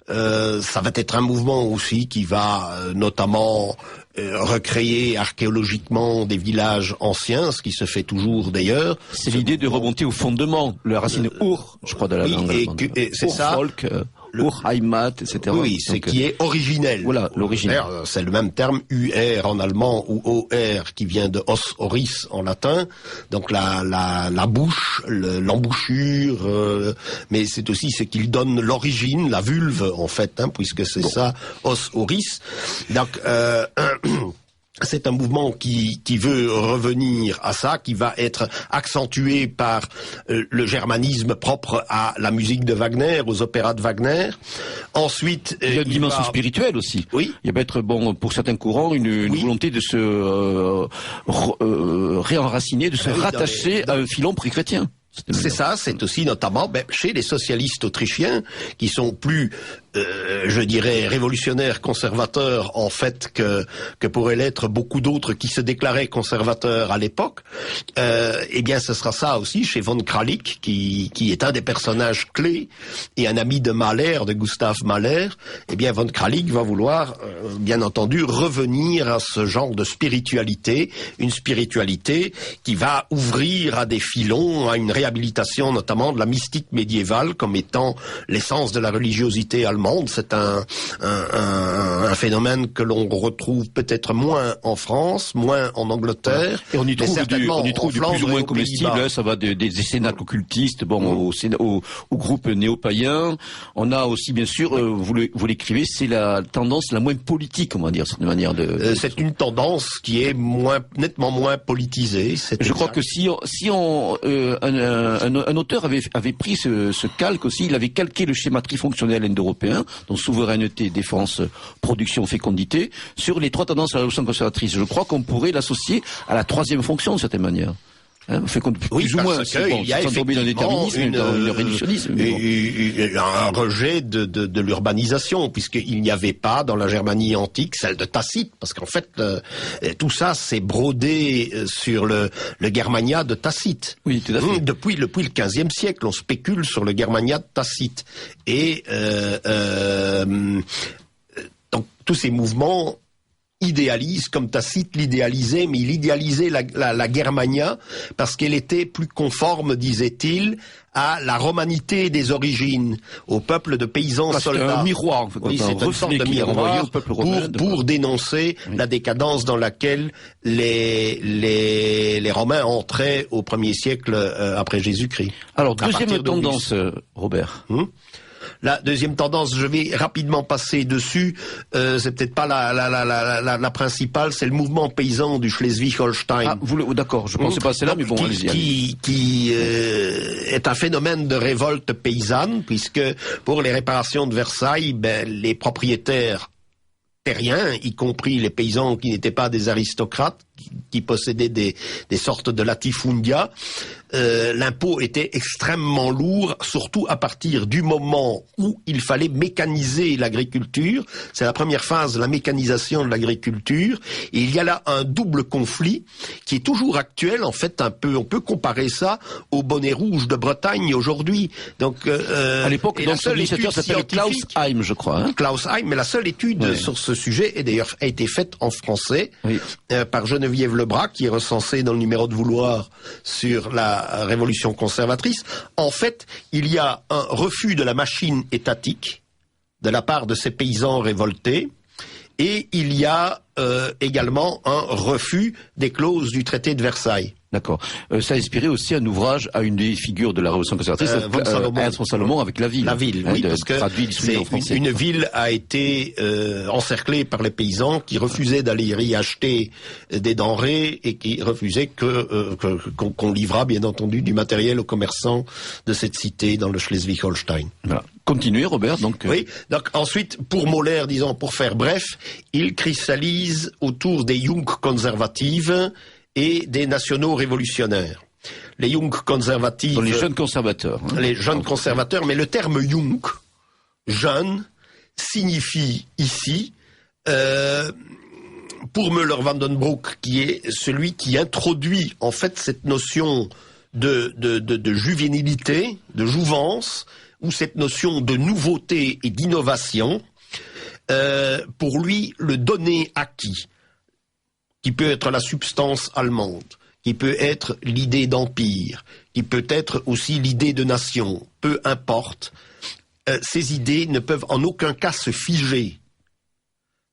C: Ça va être un mouvement aussi qui va notamment recréer archéologiquement des villages anciens, ce qui se fait toujours d'ailleurs.
B: C'est l'idée de remonter au fondement, la racine Ur, je crois, de la langue allemande.
C: Et c'est ça.
B: Folk, Urheimat, etc.
C: Oui, c'est qui est originel.
B: Voilà, l'originel.
C: C'est le même terme, UR en allemand ou OR qui vient de os oris en latin. Donc la bouche, l'embouchure, mais c'est aussi ce qu'il donne l'origine, la vulve en fait, puisque c'est ça, os oris. Donc C'est un mouvement qui veut revenir à ça, qui va être accentué par le germanisme propre à la musique de Wagner, aux opéras de Wagner. Ensuite,
B: il y a une dimension spirituelle aussi.
C: Oui.
B: Il y a peut-être, pour certains courants, une volonté de se réenraciner, de se rattacher à un filon pré-chrétien.
C: C'est ça, c'est aussi notamment chez les socialistes autrichiens qui sont plus, je dirais, révolutionnaires, conservateurs en fait que pourraient l'être beaucoup d'autres qui se déclaraient conservateurs à l'époque. Eh bien, ce sera ça aussi chez von Kralik, qui est un des personnages clés et un ami de Mahler, de Gustav Mahler. Eh bien, von Kralik va vouloir, bien entendu, revenir à ce genre de spiritualité, une spiritualité qui va ouvrir à des filons, à une réhabilitation notamment de la mystique médiévale comme étant l'essence de la religiosité allemande. C'est un phénomène que l'on retrouve peut-être moins en France, moins en Angleterre.
B: Et on y trouve du plus ou moins comestible. Ça va des cénacles occultistes, au groupe néo-païen. On a aussi, bien sûr, vous l'écrivez, c'est la tendance la moins politique, on va dire, cette manière de...
C: c'est une tendance qui est nettement moins politisée.
B: Je crois que si un auteur avait pris ce calque aussi, il avait calqué le schéma trifonctionnel indo-européen, donc souveraineté, défense, production, fécondité, sur les 3 tendances à la révolution conservatrice. Je crois qu'on pourrait l'associer à la 3e fonction, de certaine manière. Plus ou moins,
C: il y a
B: sans tomber dans le déterminisme, dans le réductionnisme.
C: Un rejet de l'urbanisation, puisqu'il n'y avait pas dans la Germanie antique celle de Tacite, parce qu'en fait, tout ça s'est brodé sur le Germania de Tacite.
B: Oui, tout à fait.
C: Depuis le XVe siècle, on spécule sur le Germania de Tacite. Et donc tous ces mouvements idéalise, comme Tacite l'idéalisait, mais il idéalisait la Germania parce qu'elle était plus conforme, disait-il, à la romanité des origines, au peuple de paysans soldats.
B: C'est un miroir, en fait.
C: Oui, c'est une sorte de miroir pour dénoncer la décadence dans laquelle les Romains entraient au 1er siècle après Jésus-Christ.
B: Alors, deuxième tendance, Robert.
C: La deuxième tendance, je vais rapidement passer dessus, c'est peut-être pas la principale, c'est le mouvement paysan du Schleswig-Holstein.
B: D'accord, je pensais pas à celle-là, mais bon, allez-y.
C: Qui est un phénomène de révolte paysanne, puisque pour les réparations de Versailles, les propriétaires terriens, y compris les paysans qui n'étaient pas des aristocrates, qui possédaient des sortes de latifundia, l'impôt était extrêmement lourd, surtout à partir du moment où il fallait mécaniser l'agriculture. C'est la première phase, la mécanisation de l'agriculture. Et il y a là un double conflit qui est toujours actuel. En fait, on peut comparer ça au bonnet rouge de Bretagne aujourd'hui. Donc,
B: à l'époque, l'initiateur s'appelle Klaus Heim, je crois. Hein.
C: Klaus Heim, mais la seule étude sur ce sujet, et d'ailleurs a été faite en français par Geneviève Lebras, qui est recensée dans le numéro de Vouloir sur la révolution conservatrice. En fait, il y a un refus de la machine étatique de la part de ces paysans révoltés, et il y a également un refus des clauses du traité de Versailles.
B: D'accord. Ça a inspiré aussi un ouvrage à une des figures de la Révolution conservatrice, Ernst von Salomon, avec La Ville.
C: La Ville, oui, parce que une ville a été encerclée par les paysans qui refusaient d'aller y acheter des denrées et qui refusaient qu'on livrât, bien entendu, du matériel aux commerçants de cette cité dans le Schleswig-Holstein.
B: Voilà. Continuez, Robert.
C: Oui. Donc ensuite, pour Moller, disons, pour faire bref, il cristallise autour des Jung-conservatives et des nationaux révolutionnaires. Les Jung conservatifs...
B: Les jeunes conservateurs. Hein.
C: Les jeunes conservateurs, mais le terme Jung, jeune, signifie ici, pour Müller van den Broek, qui est celui qui introduit en fait cette notion de juvénilité, de jouvence, ou cette notion de nouveauté et d'innovation, pour lui, le donné acquis, qui peut être la substance allemande, qui peut être l'idée d'empire, qui peut être aussi l'idée de nation, peu importe, ces idées ne peuvent en aucun cas se figer.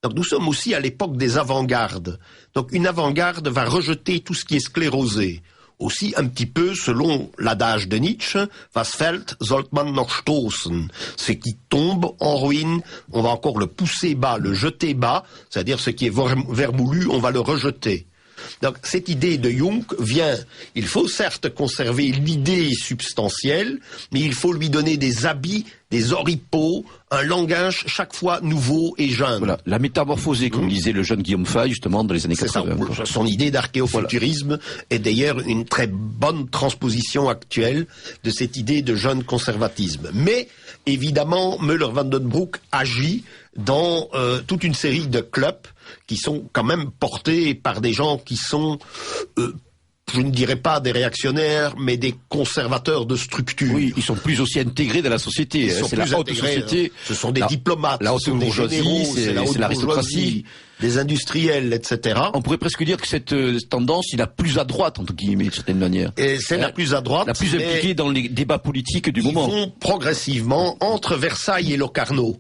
C: Donc nous sommes aussi à l'époque des avant-gardes. Donc une avant-garde va rejeter tout ce qui est sclérosé, aussi un petit peu selon l'adage de Nietzsche, was fällt, sollt man noch stoßen. Ce qui tombe en ruine, on va encore le pousser bas, le jeter bas, c'est-à-dire ce qui est vermoulu, on va le rejeter. Donc cette idée de Jung vient, il faut certes conserver l'idée substantielle, mais il faut lui donner des habits, des oripeaux, un langage chaque fois nouveau et jeune.
B: Voilà, la métamorphosée, comme disait le jeune Guillaume Fay, justement, dans les années 80.
C: Ça, son idée d'archéofuturisme est d'ailleurs une très bonne transposition actuelle de cette idée de jeune conservatisme. Mais, évidemment, Müller-Vandenbrouck agit dans toute une série de clubs qui sont quand même portés par des gens qui sont, je ne dirais pas des réactionnaires, mais des conservateurs de structure.
B: Oui, ils sont plus aussi intégrés dans la société. C'est la haute société.
C: Ce sont des diplomates,
B: la haute bourgeoisie, c'est l'aristocratie,
C: des industriels, etc.
B: On pourrait presque dire que cette tendance, il est la plus à droite, entre guillemets, d'une certaine manière.
C: Et c'est la plus à droite.
B: La plus impliquée dans les débats politiques du moment.
C: Ils vont progressivement entre Versailles et Locarno.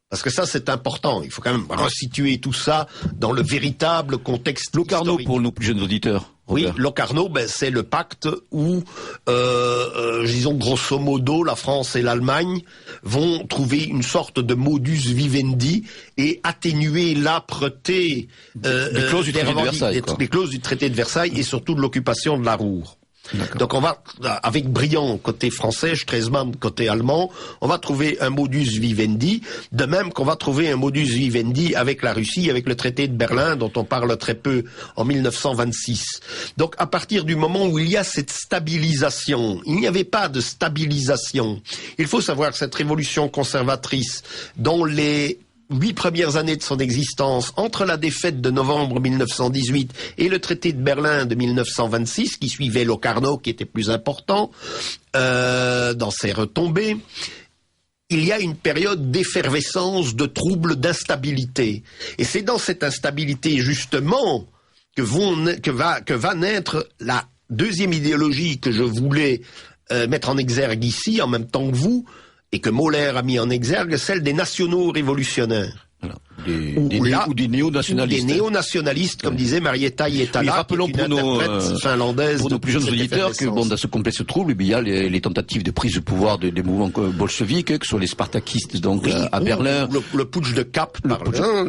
C: Parce que ça, c'est important. Il faut quand même resituer tout ça dans le véritable contexte
B: Locarno
C: historique.
B: pour nos plus jeunes auditeurs.
C: Oui, Locarno, c'est le pacte où, disons grosso modo, la France et l'Allemagne vont trouver une sorte de modus vivendi et atténuer l'âpreté
B: des clauses du traité de Versailles,
C: des clauses du traité de Versailles et surtout de l'occupation de la Ruhr. Donc on va, avec Briand côté français, Stresemann côté allemand, on va trouver un modus vivendi, de même qu'on va trouver un modus vivendi avec la Russie, avec le traité de Berlin dont on parle très peu en 1926. Donc à partir du moment où il y a cette stabilisation, il n'y avait pas de stabilisation. Il faut savoir que cette révolution conservatrice, dont les 8 premières années de son existence, entre la défaite de novembre 1918 et le traité de Berlin de 1926, qui suivait Locarno, qui était plus important dans ses retombées, il y a une période d'effervescence, de troubles, d'instabilité. Et c'est dans cette instabilité, justement, que va naître la deuxième idéologie que je voulais mettre en exergue ici, en même temps que vous, et que Moller a mis en exergue, celle des nationaux révolutionnaires.
B: Voilà. Ou des néo-nationalistes.
C: Des néo-nationalistes, comme disait Marietta Hietala,
B: oui, rappelons
C: pour nos
B: plus jeunes auditeurs que dans ce complexe trouble, il y a les tentatives de prise de pouvoir des mouvements bolcheviques, que sont les spartakistes donc à Berlin,
C: le putsch de Kapp,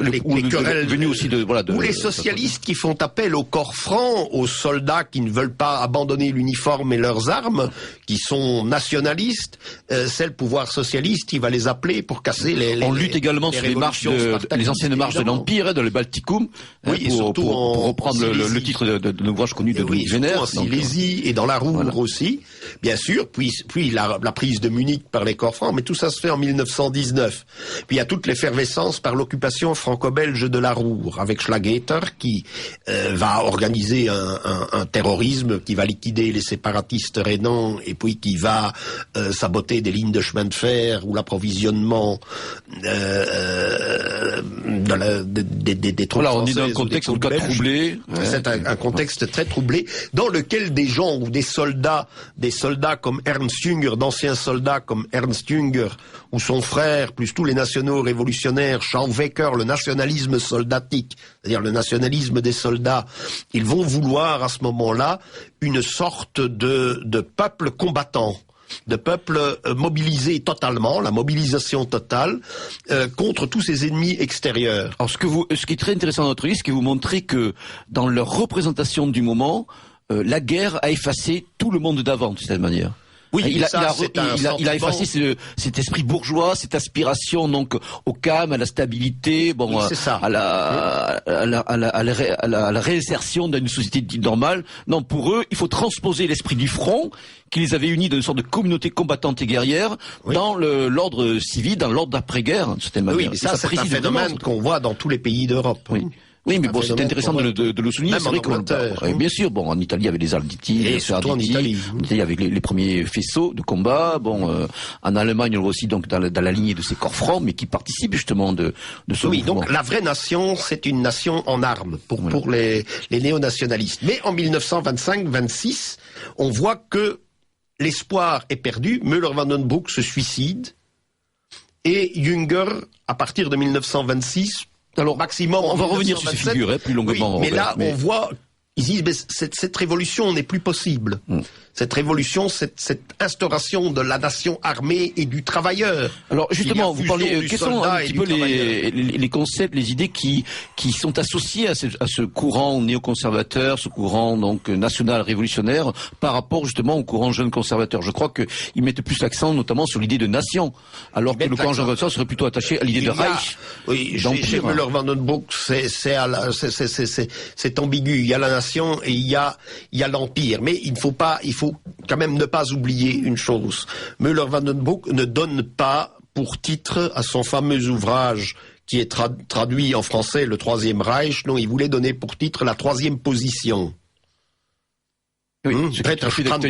C: les querelles
B: venus aussi
C: ou les socialistes qui font appel au corps franc, aux soldats qui ne veulent pas abandonner l'uniforme et leurs armes, qui sont nationalistes, c'est le pouvoir socialiste qui va les appeler pour casser les
B: on lutte également sur les marches les anciennes marches de l'Empire, dans le Balticum,
C: oui,
B: pour reprendre le titre de l'ouvrage connu de Louis Vénère.
C: En Silésie et dans la Ruhr aussi, bien sûr, puis la prise de Munich par les corps francs, mais tout ça se fait en 1919. Puis il y a toute l'effervescence par l'occupation franco-belge de la Ruhr, avec Schlageter qui va organiser un terrorisme qui va liquider les séparatistes rhénans et puis qui va saboter des lignes de chemin de fer ou l'approvisionnement des troupes
B: voilà, on est
C: françaises
B: dans un contexte en tout cas troublé.
C: C'est un contexte très troublé, dans lequel des gens ou des soldats comme Ernst Jünger, d'anciens soldats comme Ernst Jünger ou son frère, plus tous les nationaux révolutionnaires, Schauwecker, le nationalisme soldatique, c'est-à-dire le nationalisme des soldats, ils vont vouloir à ce moment-là une sorte de peuple combattant, de peuple mobilisé totalement, la mobilisation totale contre tous ces ennemis extérieurs.
B: Alors ce qui est très intéressant dans notre livre, c'est que vous montrez que dans leur représentation du moment, la guerre a effacé tout le monde d'avant de cette manière.
C: Oui,
B: il a effacé cet esprit bourgeois, cette aspiration donc au calme, à la stabilité, bon,
C: oui,
B: à la réinsertion d'une société dite normale. Non, pour eux, il faut transposer l'esprit du front qui les avait unis dans une sorte de communauté combattante et guerrière dans l'ordre civil, dans l'ordre d'après-guerre, d'une certaine manière.
C: Oui, mais ça c'est un phénomène qu'on voit dans tous les pays d'Europe.
B: Oui. Oui, mais bon, c'est intéressant de le souligner. C'est vrai bien sûr, bon, en Italie, il y avait les Arditi,
C: et surtout en Italie.
B: Il y avait les premiers faisceaux de combat. Bon, en Allemagne, on le voit aussi donc dans la lignée de ces corps francs, mais qui participent justement de ce mouvement.
C: Donc la vraie nation, c'est une nation en armes pour les néo-nationalistes. Mais en 1925-26, on voit que l'espoir est perdu. Müller-Vandenbrouck se suicide et Jünger, à partir de 1926.
B: Alors,
C: maximum.
B: on va revenir sur ces figures plus longuement.
C: Oui, mais là, on voit Ils disent, mais cette révolution n'est plus possible. Cette révolution, cette instauration de la nation armée et du travailleur.
B: Alors justement, vous parlez, quels sont un petit peu les concepts, les idées qui sont associées à ce courant néoconservateur, ce courant donc national révolutionnaire, par rapport justement au courant jeune conservateur? Je crois qu'ils mettent plus l'accent notamment sur l'idée de nation, alors que le courant jeune conservateur serait plutôt attaché à l'idée de Reich.
C: Oui, chez Müller-Vandenbroek, c'est ambigu. Il y a la nation et il y a l'empire. Mais il faut quand même ne pas oublier une chose. Müller-Vandenbroek ne donne pas pour titre à son fameux ouvrage qui est traduit en français, le Troisième Reich. Non, il voulait donner pour titre la troisième position.
B: Oui,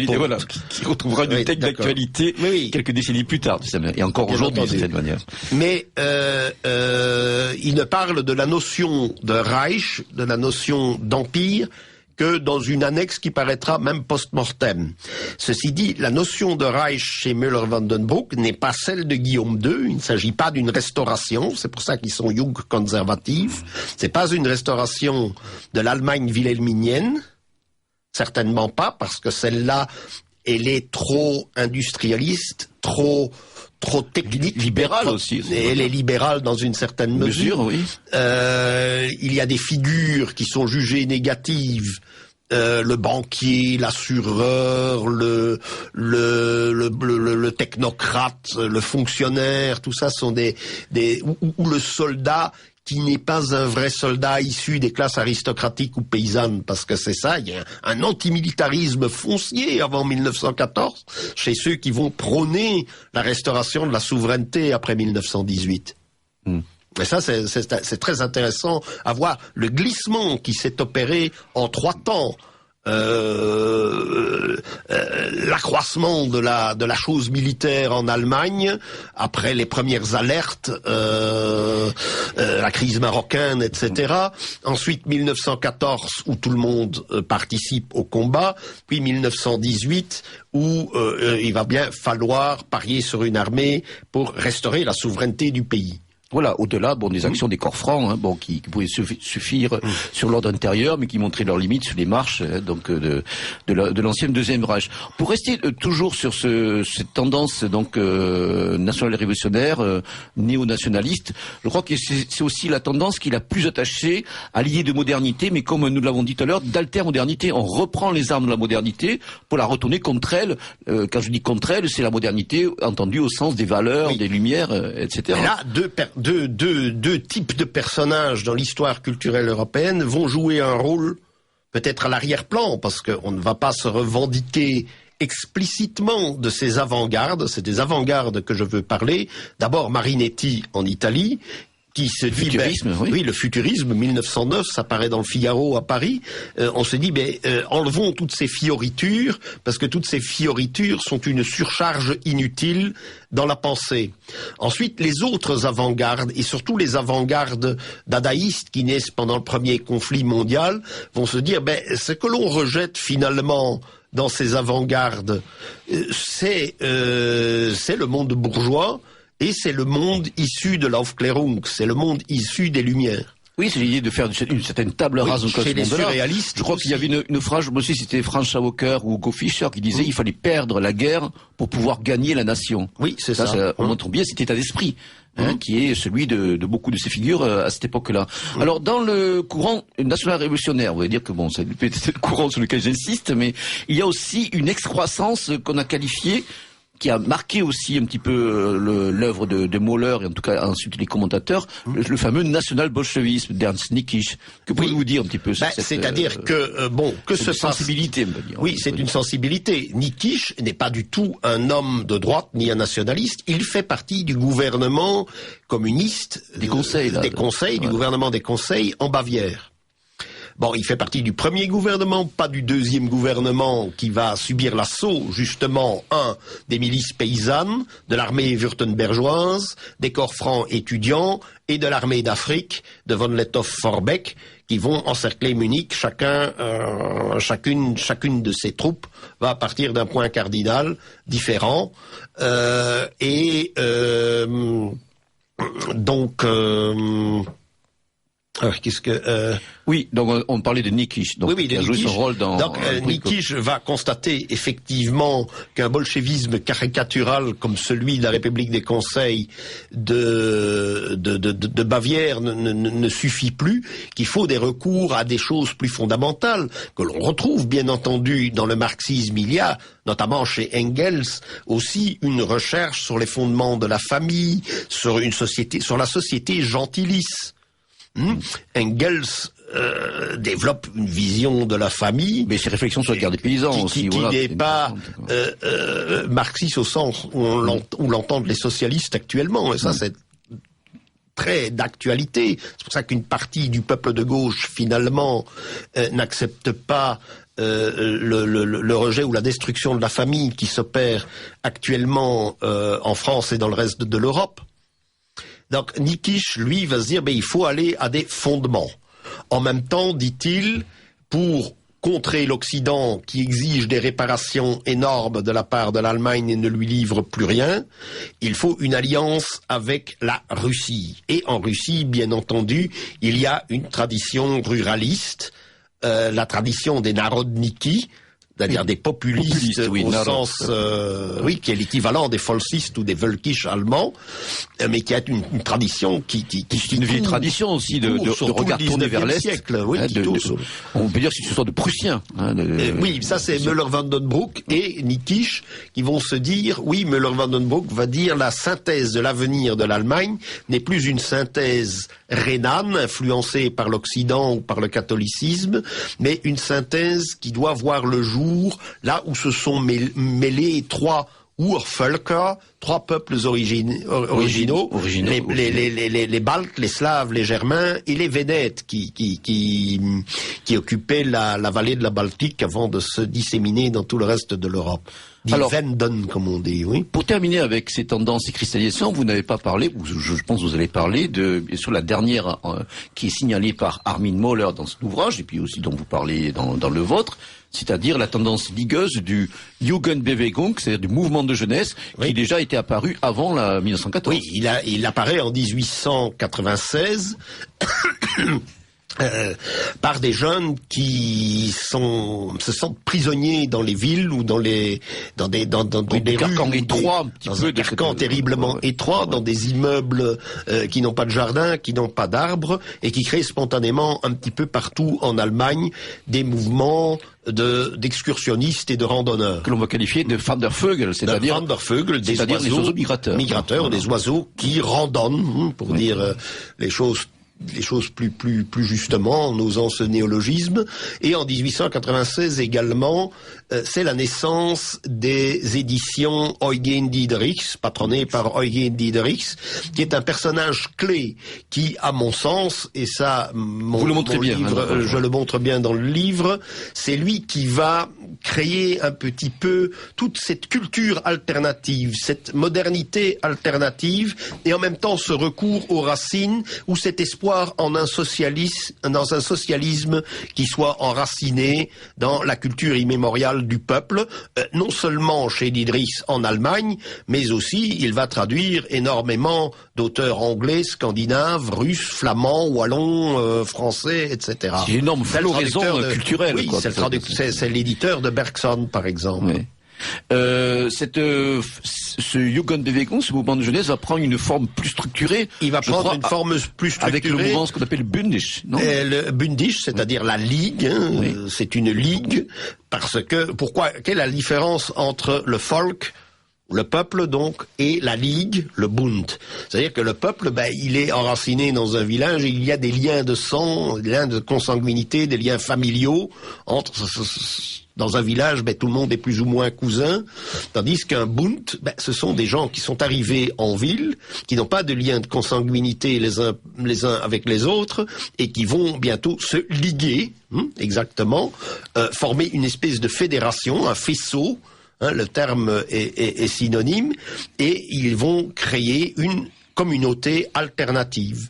B: voilà, qui retrouvera une tête d'actualité quelques décennies plus tard, et encore aujourd'hui de cette manière.
C: Mais il ne parle de la notion de Reich, de la notion d'empire, que dans une annexe qui paraîtra même post-mortem. Ceci dit, la notion de Reich chez Müller-Vandenbroek n'est pas celle de Guillaume II. Il ne s'agit pas d'une restauration. C'est pour ça qu'ils sont Jung-conservatifs. C'est pas une restauration de l'Allemagne wilhelminienne. Certainement pas, parce que celle-là, elle est trop industrialiste, trop technique,
B: libérale aussi.
C: Elle est libérale dans une certaine mesure.
B: Oui.
C: Il y a des figures qui sont jugées négatives. Le banquier, l'assureur, le technocrate, le fonctionnaire, tout ça sont ou le soldat qui n'est pas un vrai soldat issu des classes aristocratiques ou paysannes, parce que c'est ça, il y a un antimilitarisme foncier avant 1914 chez ceux qui vont prôner la restauration de la souveraineté après 1918. Et ça, c'est très intéressant à voir le glissement qui s'est opéré en 3 temps. L'accroissement de la chose militaire en Allemagne après les premières alertes, la crise marocaine, etc. Ensuite 1914 où tout le monde participe au combat, puis 1918 où il va bien falloir parier sur une armée pour restaurer la souveraineté du pays.
B: Voilà, au-delà des actions des corps francs, qui pouvaient suffire sur l'ordre intérieur, mais qui montraient leurs limites sur les marches de l'ancienne Deuxième Reich. Pour rester toujours sur cette tendance nationale révolutionnaire, néo-nationaliste, je crois que c'est aussi la tendance qui est la plus attachée à l'idée de modernité, mais comme nous l'avons dit tout à l'heure, d'altermodernité. On reprend les armes de la modernité pour la retourner contre elle. Quand je dis contre elle, c'est la modernité entendue au sens des valeurs, des lumières, etc.
C: Et là, deux types de personnages dans l'histoire culturelle européenne vont jouer un rôle peut-être à l'arrière-plan, parce qu'on ne va pas se revendiquer explicitement de ces avant-gardes. C'est des avant-gardes que je veux parler. D'abord Marinetti en Italie, qui se dit, oui, le futurisme, 1909, ça paraît dans le Figaro à Paris. On se dit, enlevons toutes ces fioritures, parce que toutes ces fioritures sont une surcharge inutile dans la pensée. Ensuite, les autres avant-gardes, et surtout les avant-gardes dadaïstes qui naissent pendant le premier conflit mondial, vont se dire, ce que l'on rejette finalement dans ces avant-gardes, c'est le monde bourgeois, et c'est le monde issu de l'Aufklärung, c'est le monde issu des Lumières.
B: Oui, c'est l'idée de faire une certaine table rase au
C: chez les surréalistes.
B: Je crois qu'il y avait une phrase, je me souviens si c'était Franz Schauker ou Hugo Fischer qui disait il fallait perdre la guerre pour pouvoir gagner la nation.
C: Oui, c'est ça.
B: On montre bien cet état d'esprit. Qui est celui de beaucoup de ces figures à cette époque-là. Alors, dans le courant national révolutionnaire, vous allez dire que c'est peut-être le courant sur lequel j'insiste, mais il y a aussi une excroissance qu'on a qualifiée, qui a marqué aussi un petit peu l'œuvre de Mahler et en tout cas ensuite les commentateurs, le fameux national-bolchevisme d'Ernst Niekisch. Que pouvez-vous dire un petit peu sur cette...
C: C'est-à-dire
B: cette sensibilité, on va dire.
C: Oui, c'est une sensibilité. Niekisch n'est pas du tout un homme de droite ni un nationaliste. Il fait partie du gouvernement communiste,
B: du
C: gouvernement des conseils en Bavière. Bon, il fait partie du premier gouvernement, pas du deuxième gouvernement qui va subir l'assaut, justement, des milices paysannes, de l'armée wurtembergeoise, des corps francs étudiants et de l'armée d'Afrique de von Lettow-Vorbeck, qui vont encercler Munich. Chacune de ces troupes va partir d'un point cardinal différent. Alors, qu'est-ce que...
B: Oui, donc on parlait de Nikisch, donc
C: oui,
B: qui a joué son rôle dans...
C: Donc Nikisch va constater effectivement qu'un bolchevisme caricatural comme celui de la République des Conseils de Bavière ne suffit plus, qu'il faut des recours à des choses plus fondamentales, que l'on retrouve bien entendu dans le marxisme. Il y a, notamment chez Engels, aussi une recherche sur les fondements de la famille, sur la société gentilisse. Engels développe une vision de la famille.
B: Mais ses réflexions sur la guerre des paysans aussi.
C: Qui n'est pas marxiste au sens où l'entendent les socialistes actuellement. Et ça, c'est très d'actualité. C'est pour ça qu'une partie du peuple de gauche, finalement, n'accepte pas le rejet ou la destruction de la famille qui s'opère actuellement en France et dans le reste de l'Europe. Donc Nikisch, lui, va se dire, il faut aller à des fondements. En même temps, dit-il, pour contrer l'Occident qui exige des réparations énormes de la part de l'Allemagne et ne lui livre plus rien, il faut une alliance avec la Russie. Et en Russie, bien entendu, il y a une tradition ruraliste, la tradition des narodniki, c'est-à-dire des populistes au sens, qui est l'équivalent des Volksistes ou des Völkisch allemands, mais qui a une tradition qui
B: une vieille tradition aussi de regard tourné vers l'Est.
C: Siècle,
B: on peut dire que c'est une sorte de Prussien.
C: Oui, ça c'est Müller-Vandenbrouck et Nikisch qui vont se dire, oui, Müller-Vandenbrouck va dire la synthèse de l'avenir de l'Allemagne n'est plus une synthèse rhénane, influencée par l'Occident ou par le catholicisme, mais une synthèse qui doit voir le jour là où se sont mêlés trois Urvölker, trois peuples originaux, les Baltes, les Slaves, les Germains et les Vénètes qui occupaient la vallée de la Baltique avant de se disséminer dans tout le reste de l'Europe.
B: Alors,
C: Wenden, comme on dit, oui.
B: Pour terminer avec ces tendances et cristallisations, vous n'avez pas parlé, je pense que vous allez parler de, bien sûr, la dernière qui est signalée par Armin Mohler dans son ouvrage, et puis aussi dont vous parlez dans le vôtre, c'est-à-dire la tendance ligueuse du Jugendbewegung, c'est-à-dire du mouvement de jeunesse, qui déjà était apparu avant 1914.
C: Oui, il apparaît en 1896. Par des jeunes qui se sentent prisonniers dans les villes ou dans des
B: carcans étroits,
C: dans un carcan terriblement étroit, dans des immeubles qui n'ont pas de jardin, qui n'ont pas d'arbres, et qui créent spontanément un petit peu partout en Allemagne des mouvements d'excursionnistes et de randonneurs.
B: Que l'on va qualifier de Wandervögel, c'est-à-dire
C: des oiseaux migrateurs, des oiseaux qui randonnent, pour dire les choses plus justement, en osant ce néologisme. Et en 1896 également, c'est la naissance des éditions Eugen Diederichs, patronnées par Eugen Diederichs, qui est un personnage clé qui, à mon sens, et ça,
B: vous le montrez bien,
C: je le montre bien dans le livre, c'est lui qui va créer un petit peu toute cette culture alternative, cette modernité alternative, et en même temps ce recours aux racines ou cet espoir dans un socialisme qui soit enraciné dans la culture immémoriale du peuple, non seulement chez Diederichs en Allemagne, mais aussi il va traduire énormément d'auteurs anglais, scandinaves, russes, flamands, wallons, français, etc.
B: C'est une énorme floraison culturelle.
C: Oui, c'est l'éditeur de Bergson, par exemple.
B: Oui. Ce Jugendbewegung, ce mouvement de jeunesse, va prendre une forme plus structurée.
C: Il va prendre une forme plus structurée.
B: Avec le mouvement, ce qu'on appelle Bundisch, non?
C: Le Bundisch, c'est-à-dire la ligue, c'est une ligue, parce que, quelle est la différence entre le folk, le peuple donc, et la ligue, le Bund? C'est-à-dire que le peuple, il est enraciné dans un village et il y a des liens de sang, des liens de consanguinité, des liens familiaux entre... Dans un village, tout le monde est plus ou moins cousin, tandis qu'un Bund, ce sont des gens qui sont arrivés en ville, qui n'ont pas de lien de consanguinité les uns avec les autres, et qui vont bientôt se liguer, exactement, former une espèce de fédération, un faisceau, le terme est synonyme, et ils vont créer une communauté alternative,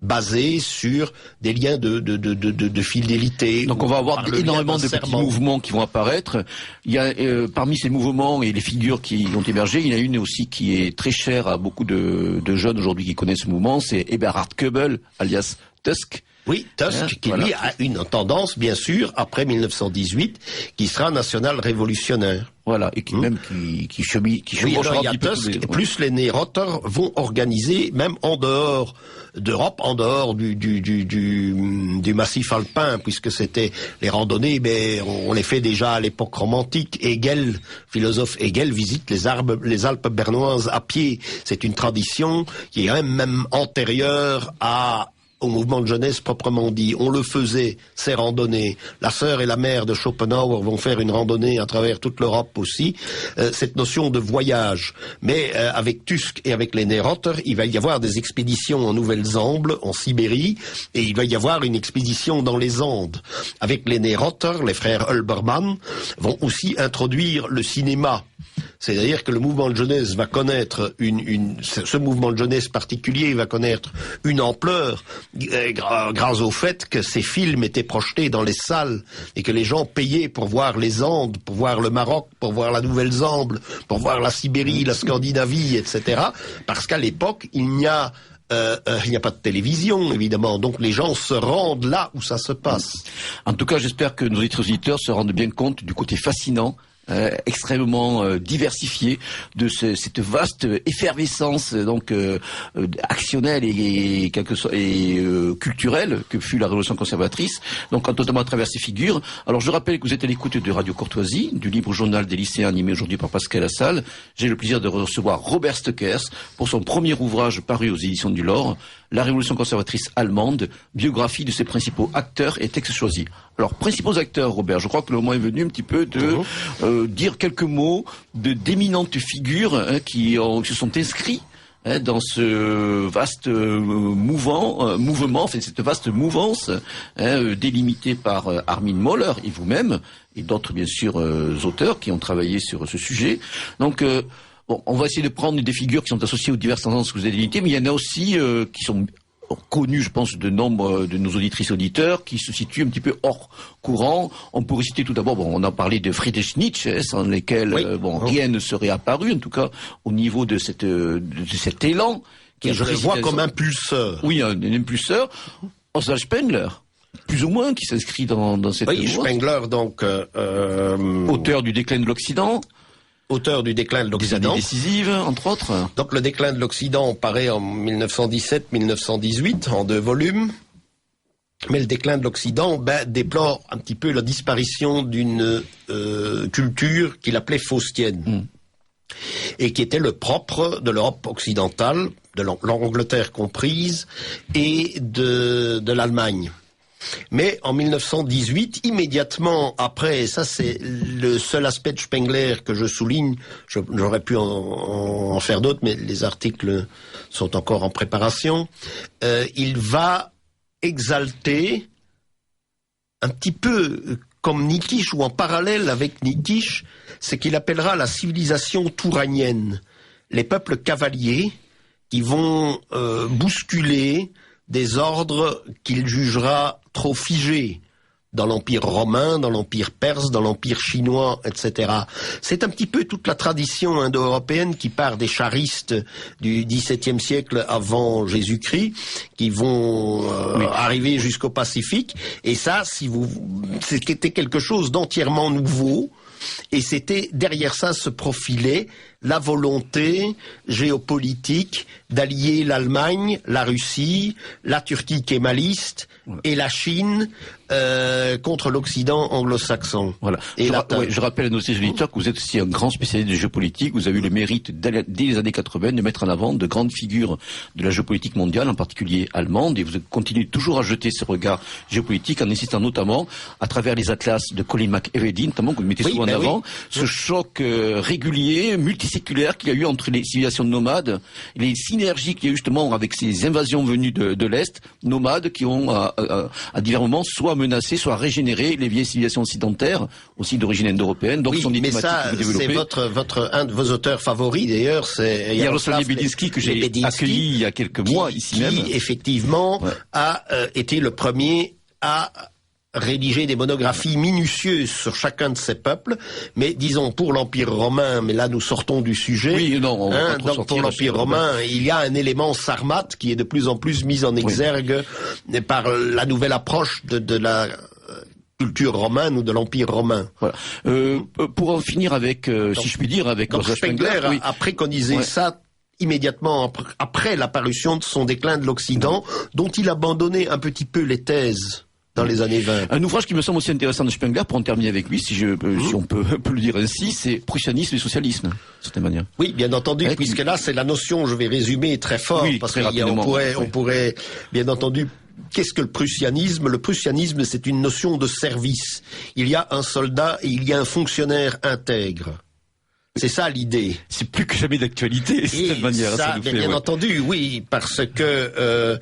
C: basé sur des liens de fidélité.
B: Donc on va avoir énormément de petits mouvements qui vont apparaître. Il y a parmi ces mouvements et les figures qui ont émergé, il y en a une aussi qui est très chère à beaucoup de jeunes aujourd'hui qui connaissent ce mouvement, c'est Eberhard Köbel, alias Tusk,
C: Oui, Tusk, qui lui a une tendance, bien sûr, après 1918, qui sera national-révolutionnaire.
B: Voilà, et qui même qui
C: alors il y a Tusk, plus les Nérotter vont organiser, même en dehors d'Europe, en dehors du massif alpin, puisque c'était les randonnées, mais on les fait déjà à l'époque romantique. Hegel, philosophe Hegel, visite les Alpes bernoises à pied. C'est une tradition qui est même antérieure au mouvement de jeunesse proprement dit. On le faisait, ces randonnées. La sœur et la mère de Schopenhauer vont faire une randonnée à travers toute l'Europe aussi. Cette notion de voyage. Mais avec Tusk et avec les Nérotter, il va y avoir des expéditions en Nouvelle-Zambie, en Sibérie, et il va y avoir une expédition dans les Andes. Avec les Nérotter, les frères Hulbermann vont aussi introduire le cinéma. C'est-à-dire que le mouvement de jeunesse va connaître ce mouvement de jeunesse particulier va connaître une ampleur grâce au fait que ces films étaient projetés dans les salles et que les gens payaient pour voir les Andes, pour voir le Maroc, pour voir la Nouvelle-Zambie, pour voir la Sibérie, la Scandinavie, etc. Parce qu'à l'époque, il n'y a pas de télévision, évidemment. Donc les gens se rendent là où ça se passe.
B: En tout cas, j'espère que nos auditeurs se rendent bien compte du côté fascinant, extrêmement diversifié de cette vaste effervescence actionnelle et culturelle que fut la Révolution conservatrice, donc notamment à travers ces figures. Alors je rappelle que vous êtes à l'écoute de Radio Courtoisie, du libre journal des lycéens animé aujourd'hui par Pascal Lassalle. J'ai le plaisir de recevoir Robert Stoeckers pour son premier ouvrage paru aux éditions du Lore, La Révolution conservatrice allemande, biographie de ses principaux acteurs et textes choisis. Alors, principaux acteurs, Robert, je crois que le moment est venu un petit peu de dire quelques mots d'éminentes figures qui se sont inscrits dans ce vaste mouvement, cette vaste mouvance délimitée par Armin Mohler et vous-même, et d'autres, bien sûr, auteurs qui ont travaillé sur ce sujet. Donc, on va essayer de prendre des figures qui sont associées aux diverses tendances que vous avez délimitées, mais il y en a aussi qui sont connus, je pense, de nombre de nos auditrices et auditeurs, qui se situent un petit peu hors courant. On pourrait citer tout d'abord, on a parlé de Friedrich Nietzsche, sans lesquels rien ne serait apparu, en tout cas au niveau de cet élan.
C: Qui je le vois comme impulseur.
B: Oui, un impulseur. Oswald Spengler, plus ou moins, qui s'inscrit dans cette...
C: Oui, Spengler, donc...
B: auteur du Déclin de l'Occident.
C: Auteur du Déclin de l'Occident.
B: Des années décisives, entre autres.
C: Donc le Déclin de l'Occident paraît en 1917-1918, en 2 volumes. Mais le Déclin de l'Occident déplore un petit peu la disparition d'une culture qu'il appelait faustienne. Et qui était le propre de l'Europe occidentale, de l'Angleterre comprise, et de l'Allemagne. Mais en 1918, immédiatement après, et ça c'est le seul aspect de Spengler que je souligne, j'aurais pu en faire d'autres, mais les articles sont encore en préparation, il va exalter un petit peu comme Nietzsche, ou en parallèle avec Nietzsche, ce qu'il appellera la civilisation touranienne. Les peuples cavaliers qui vont bousculer des ordres qu'il jugera trop figés dans l'Empire romain, dans l'Empire perse, dans l'Empire chinois, etc. C'est un petit peu toute la tradition indo-européenne qui part des charistes du XVIIe siècle avant Jésus-Christ, qui vont arriver jusqu'au Pacifique. Et ça, c'était quelque chose d'entièrement nouveau. Et c'était, derrière ça se profilait la volonté géopolitique d'allier l'Allemagne, la Russie, la Turquie kémaliste et la Chine contre l'Occident anglo-saxon.
B: Voilà. Je rappelle à nos auditeurs que vous êtes aussi un grand spécialiste de géopolitique. Vous avez eu le mérite, dès les années 80, de mettre en avant de grandes figures de la géopolitique mondiale, en particulier allemande, et vous continuez toujours à jeter ce regard géopolitique en insistant notamment, à travers les atlas de Colin McEvedy, notamment, que vous mettez souvent en avant, ce choc régulier, multiséculaire qu'il y a eu entre les civilisations nomades, les synergies qu'il y a eu justement avec ces invasions venues de l'Est, nomades, qui ont à divers moments soit menacé, soit régénéré les vieilles civilisations occidentales, aussi d'origine indo-européenne. Donc,
C: mais ça, c'est un de vos auteurs favoris d'ailleurs, c'est
B: Jaroslav Belinsky, que j'ai accueilli il y a quelques mois ici même.
C: Qui effectivement a été le premier à rédigé des monographies minutieuses sur chacun de ces peuples, mais disons pour l'Empire romain, mais là nous sortons du sujet.
B: Oui, non,
C: donc pour l'Empire romain, il y a un élément sarmate qui est de plus en plus mis en exergue par la nouvelle approche de la culture romaine ou de l'Empire romain.
B: Voilà. Pour en finir avec, si je puis dire, avec
C: Spengler a préconisé ça immédiatement après l'apparition de son déclin de l'Occident, dont il abandonnait un petit peu les thèses dans les années 20.
B: Un ouvrage qui me semble aussi intéressant de Spengler, pour en terminer avec lui, si on peut le dire ainsi, c'est Prussianisme et socialisme, d'une certaine manière.
C: Oui, bien entendu, puisque là, c'est la notion, je vais résumer très fort, parce qu'on pourrait, bien entendu, qu'est-ce que le prussianisme? Le prussianisme, c'est une notion de service. Il y a un soldat et il y a un fonctionnaire intègre. C'est ça l'idée.
B: C'est plus que jamais d'actualité, cette manière.
C: Ça, bien entendu, oui, parce que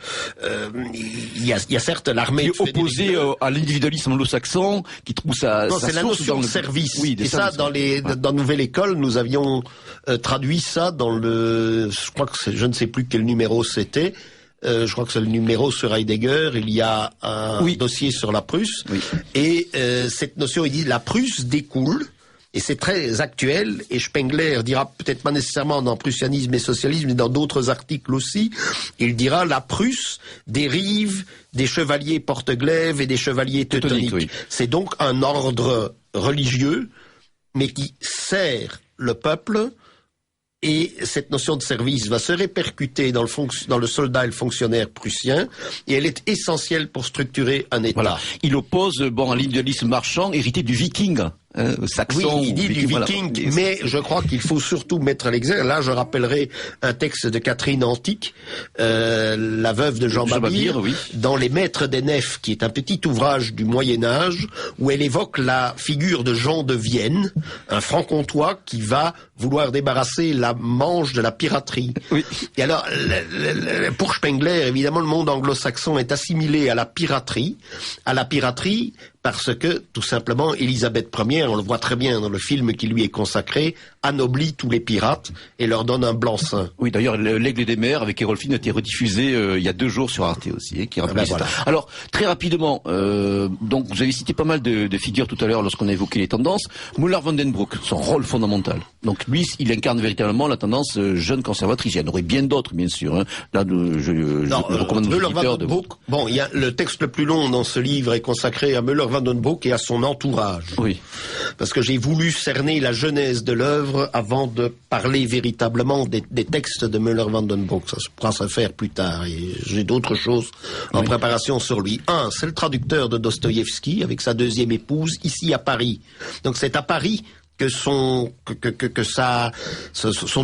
C: il y a certes l'armée
B: opposée à l'individualisme anglo-saxon, qui trouve ça.
C: Non, c'est la notion de service. Oui, et ça, dans Nouvelle École, nous avions traduit ça dans je crois que je ne sais plus quel numéro c'était. Je crois que c'est le numéro sur Heidegger. Il y a un dossier sur la Prusse, et cette notion, il dit la Prusse découle. Et c'est très actuel, et Spengler dira peut-être pas nécessairement dans Prussianisme et Socialisme, mais dans d'autres articles aussi, il dira la Prusse dérive des chevaliers porte-glaives et des chevaliers teutoniques. C'est donc un ordre religieux, mais qui sert le peuple, et cette notion de service va se répercuter dans le soldat et le fonctionnaire prussien, et elle est essentielle pour structurer un État.
B: Voilà. Il oppose à l'individualisme marchand hérité du viking. Saxon.
C: Oui, il dit du viking, voilà. Mais je crois qu'il faut surtout mettre à l'exergue. Là, je rappellerai un texte de Catherine Antique, la veuve de Jean Babir, dans Les Maîtres des Nefs, qui est un petit ouvrage du Moyen-Âge, où elle évoque la figure de Jean de Vienne, un franc-comtois qui va vouloir débarrasser la Manche de la piraterie. Oui. Et alors, pour Spengler, évidemment, le monde anglo-saxon est assimilé à la piraterie parce que, tout simplement, Élisabeth Ier, on le voit très bien dans le film qui lui est consacré, anoblit tous les pirates et leur donne un blanc-seing.
B: Oui, d'ailleurs, l'Aigle des mers avec Hérolfine a été rediffusé il y a 2 jours sur Arte aussi, qui rappelle ça. Alors, très rapidement, donc vous avez cité pas mal de figures tout à l'heure lorsqu'on a évoqué les tendances. Müller-van den Broek, son rôle fondamental. Donc lui, il incarne véritablement la tendance jeune conservatrice. Il y en aurait bien d'autres, bien sûr. Hein. Là, je recommande aux auditeurs de...
C: Bon, il y a le texte le plus long dans ce livre est consacré à Müller-van den Broek et à son entourage. Oui. Parce que j'ai voulu cerner la genèse de l'œuvre avant de parler véritablement des textes de Müller-van den Broek. Ça pourra se faire plus tard. Et j'ai d'autres choses en préparation sur lui. C'est le traducteur de Dostoïevski avec sa deuxième épouse ici à Paris. Donc c'est à Paris que son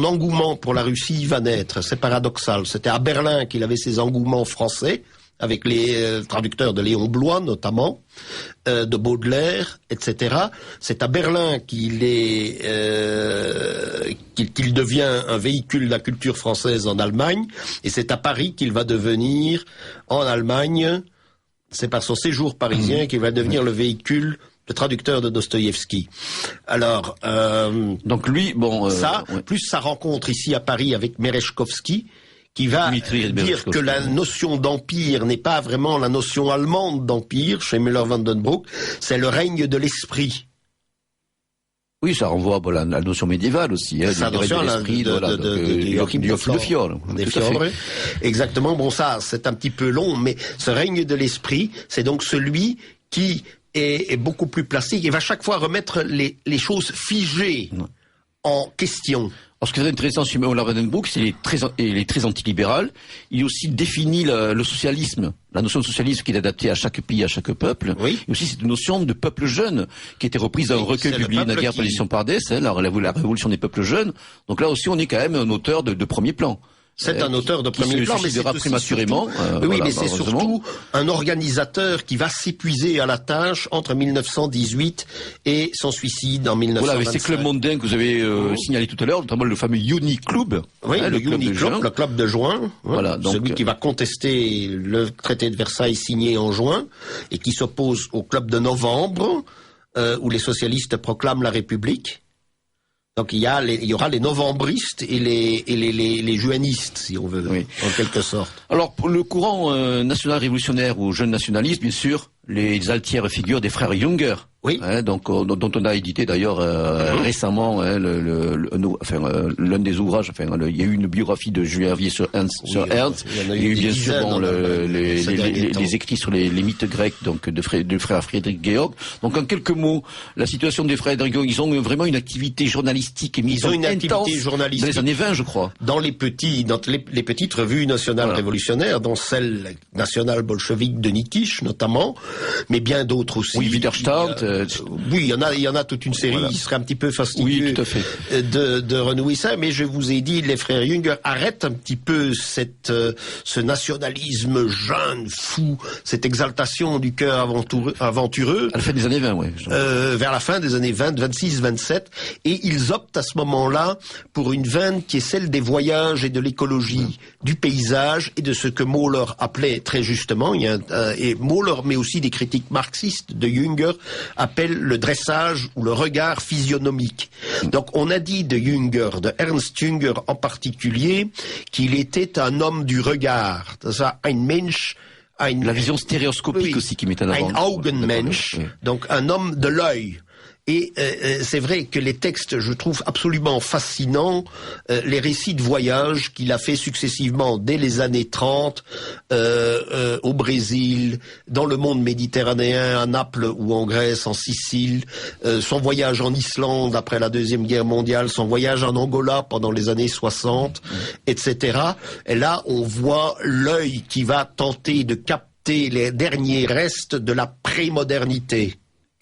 C: engouement pour la Russie va naître. C'est paradoxal. C'était à Berlin qu'il avait ses engouements français, avec les traducteurs de Léon Bloy notamment, de Baudelaire, etc. C'est à Berlin qu'il devient un véhicule de la culture française en Allemagne, et c'est à Paris qu'il va devenir, en Allemagne, c'est par son séjour parisien qu'il va devenir le véhicule, le traducteur de Dostoïevski. Alors,
B: donc lui,
C: plus sa rencontre ici à Paris avec Merezhkovski, qui va dire que la notion d'empire n'est pas vraiment la notion allemande d'empire chez Müller-van den Broek, c'est le règne de l'esprit.
B: Oui, ça renvoie à la notion médiévale aussi.
C: Ça notion de l'esprit de Joachim de Fiore. Exactement. Bon, ça, c'est un petit peu long, mais ce règne de l'esprit, c'est donc celui qui est beaucoup plus plastique et va chaque fois remettre les choses figées en question.
B: Alors, ce qui est intéressant sur Müller-van den Broek, c'est qu'il est très antilibéral. Il aussi définit le socialisme, la notion de socialisme qui est adaptée à chaque pays, à chaque peuple. Oui. Et aussi cette notion de peuple jeune, qui a été reprise dans un recueil publié naguère par l'édition Pardès, la révolution des peuples jeunes. Donc là aussi, on est quand même un auteur de premier plan.
C: C'est un auteur de premier plan, mais c'est
B: prématurément.
C: Mais c'est surtout un organisateur qui va s'épuiser à la tâche entre 1918 et son suicide en 1925.
B: Voilà, avec ces clubs mondains que vous avez signalé tout à l'heure, notamment le fameux Uni Club.
C: Oui, le Uni Club, le club de juin. Voilà, donc celui qui va contester le traité de Versailles signé en juin et qui s'oppose au club de novembre, où les socialistes proclament la République. Donc il y aura les novembristes et les juanistes, si on veut, en quelque sorte.
B: Alors pour le courant national révolutionnaire ou jeune nationaliste, bien sûr, les altières figures des frères Jünger.
C: Oui.
B: Donc dont on a édité d'ailleurs récemment l'un des ouvrages. Il y a eu une biographie de Julien Hervier sur Ernst. Il y a eu bien sûr les écrits sur les mythes grecs, donc de frère Friedrich Georg. Donc en quelques mots, la situation des frères Georg, ils ont vraiment une activité journalistique et mise en intense dans les années 20, je crois.
C: Dans les petites revues nationales révolutionnaires, dont celle nationale bolchevique de Nikisch notamment, mais bien d'autres aussi.
B: Oui, Widerstand.
C: Oui, il y en a toute une série. Il serait un petit peu fastidieux de renouer ça, mais je vous ai dit, les frères Jünger arrêtent un petit peu ce nationalisme jeune, fou, cette exaltation du cœur aventureux.
B: À la fin des années 20, oui.
C: Vers la fin des années 20, 26, 27, et ils optent à ce moment-là pour une veine qui est celle des voyages et de l'écologie, du paysage et de ce que Mahler appelait très justement, et Mahler, mais aussi des critiques marxistes de Jünger, appelle le dressage ou le regard physionomique. Donc on a dit de Jünger, de Ernst Jünger en particulier, qu'il était un homme du regard. Ça, ein Mensch,
B: la vision stéréoscopique aussi qui met en avant.
C: Ein Augenmensch, donc un homme de l'œil. Et c'est vrai que les textes, je trouve absolument fascinants, les récits de voyage qu'il a fait successivement dès les années 30, au Brésil, dans le monde méditerranéen, à Naples ou en Grèce, en Sicile, son voyage en Islande après la Deuxième Guerre mondiale, son voyage en Angola pendant les années 60, etc. Et là, on voit l'œil qui va tenter de capter les derniers restes de la prémodernité.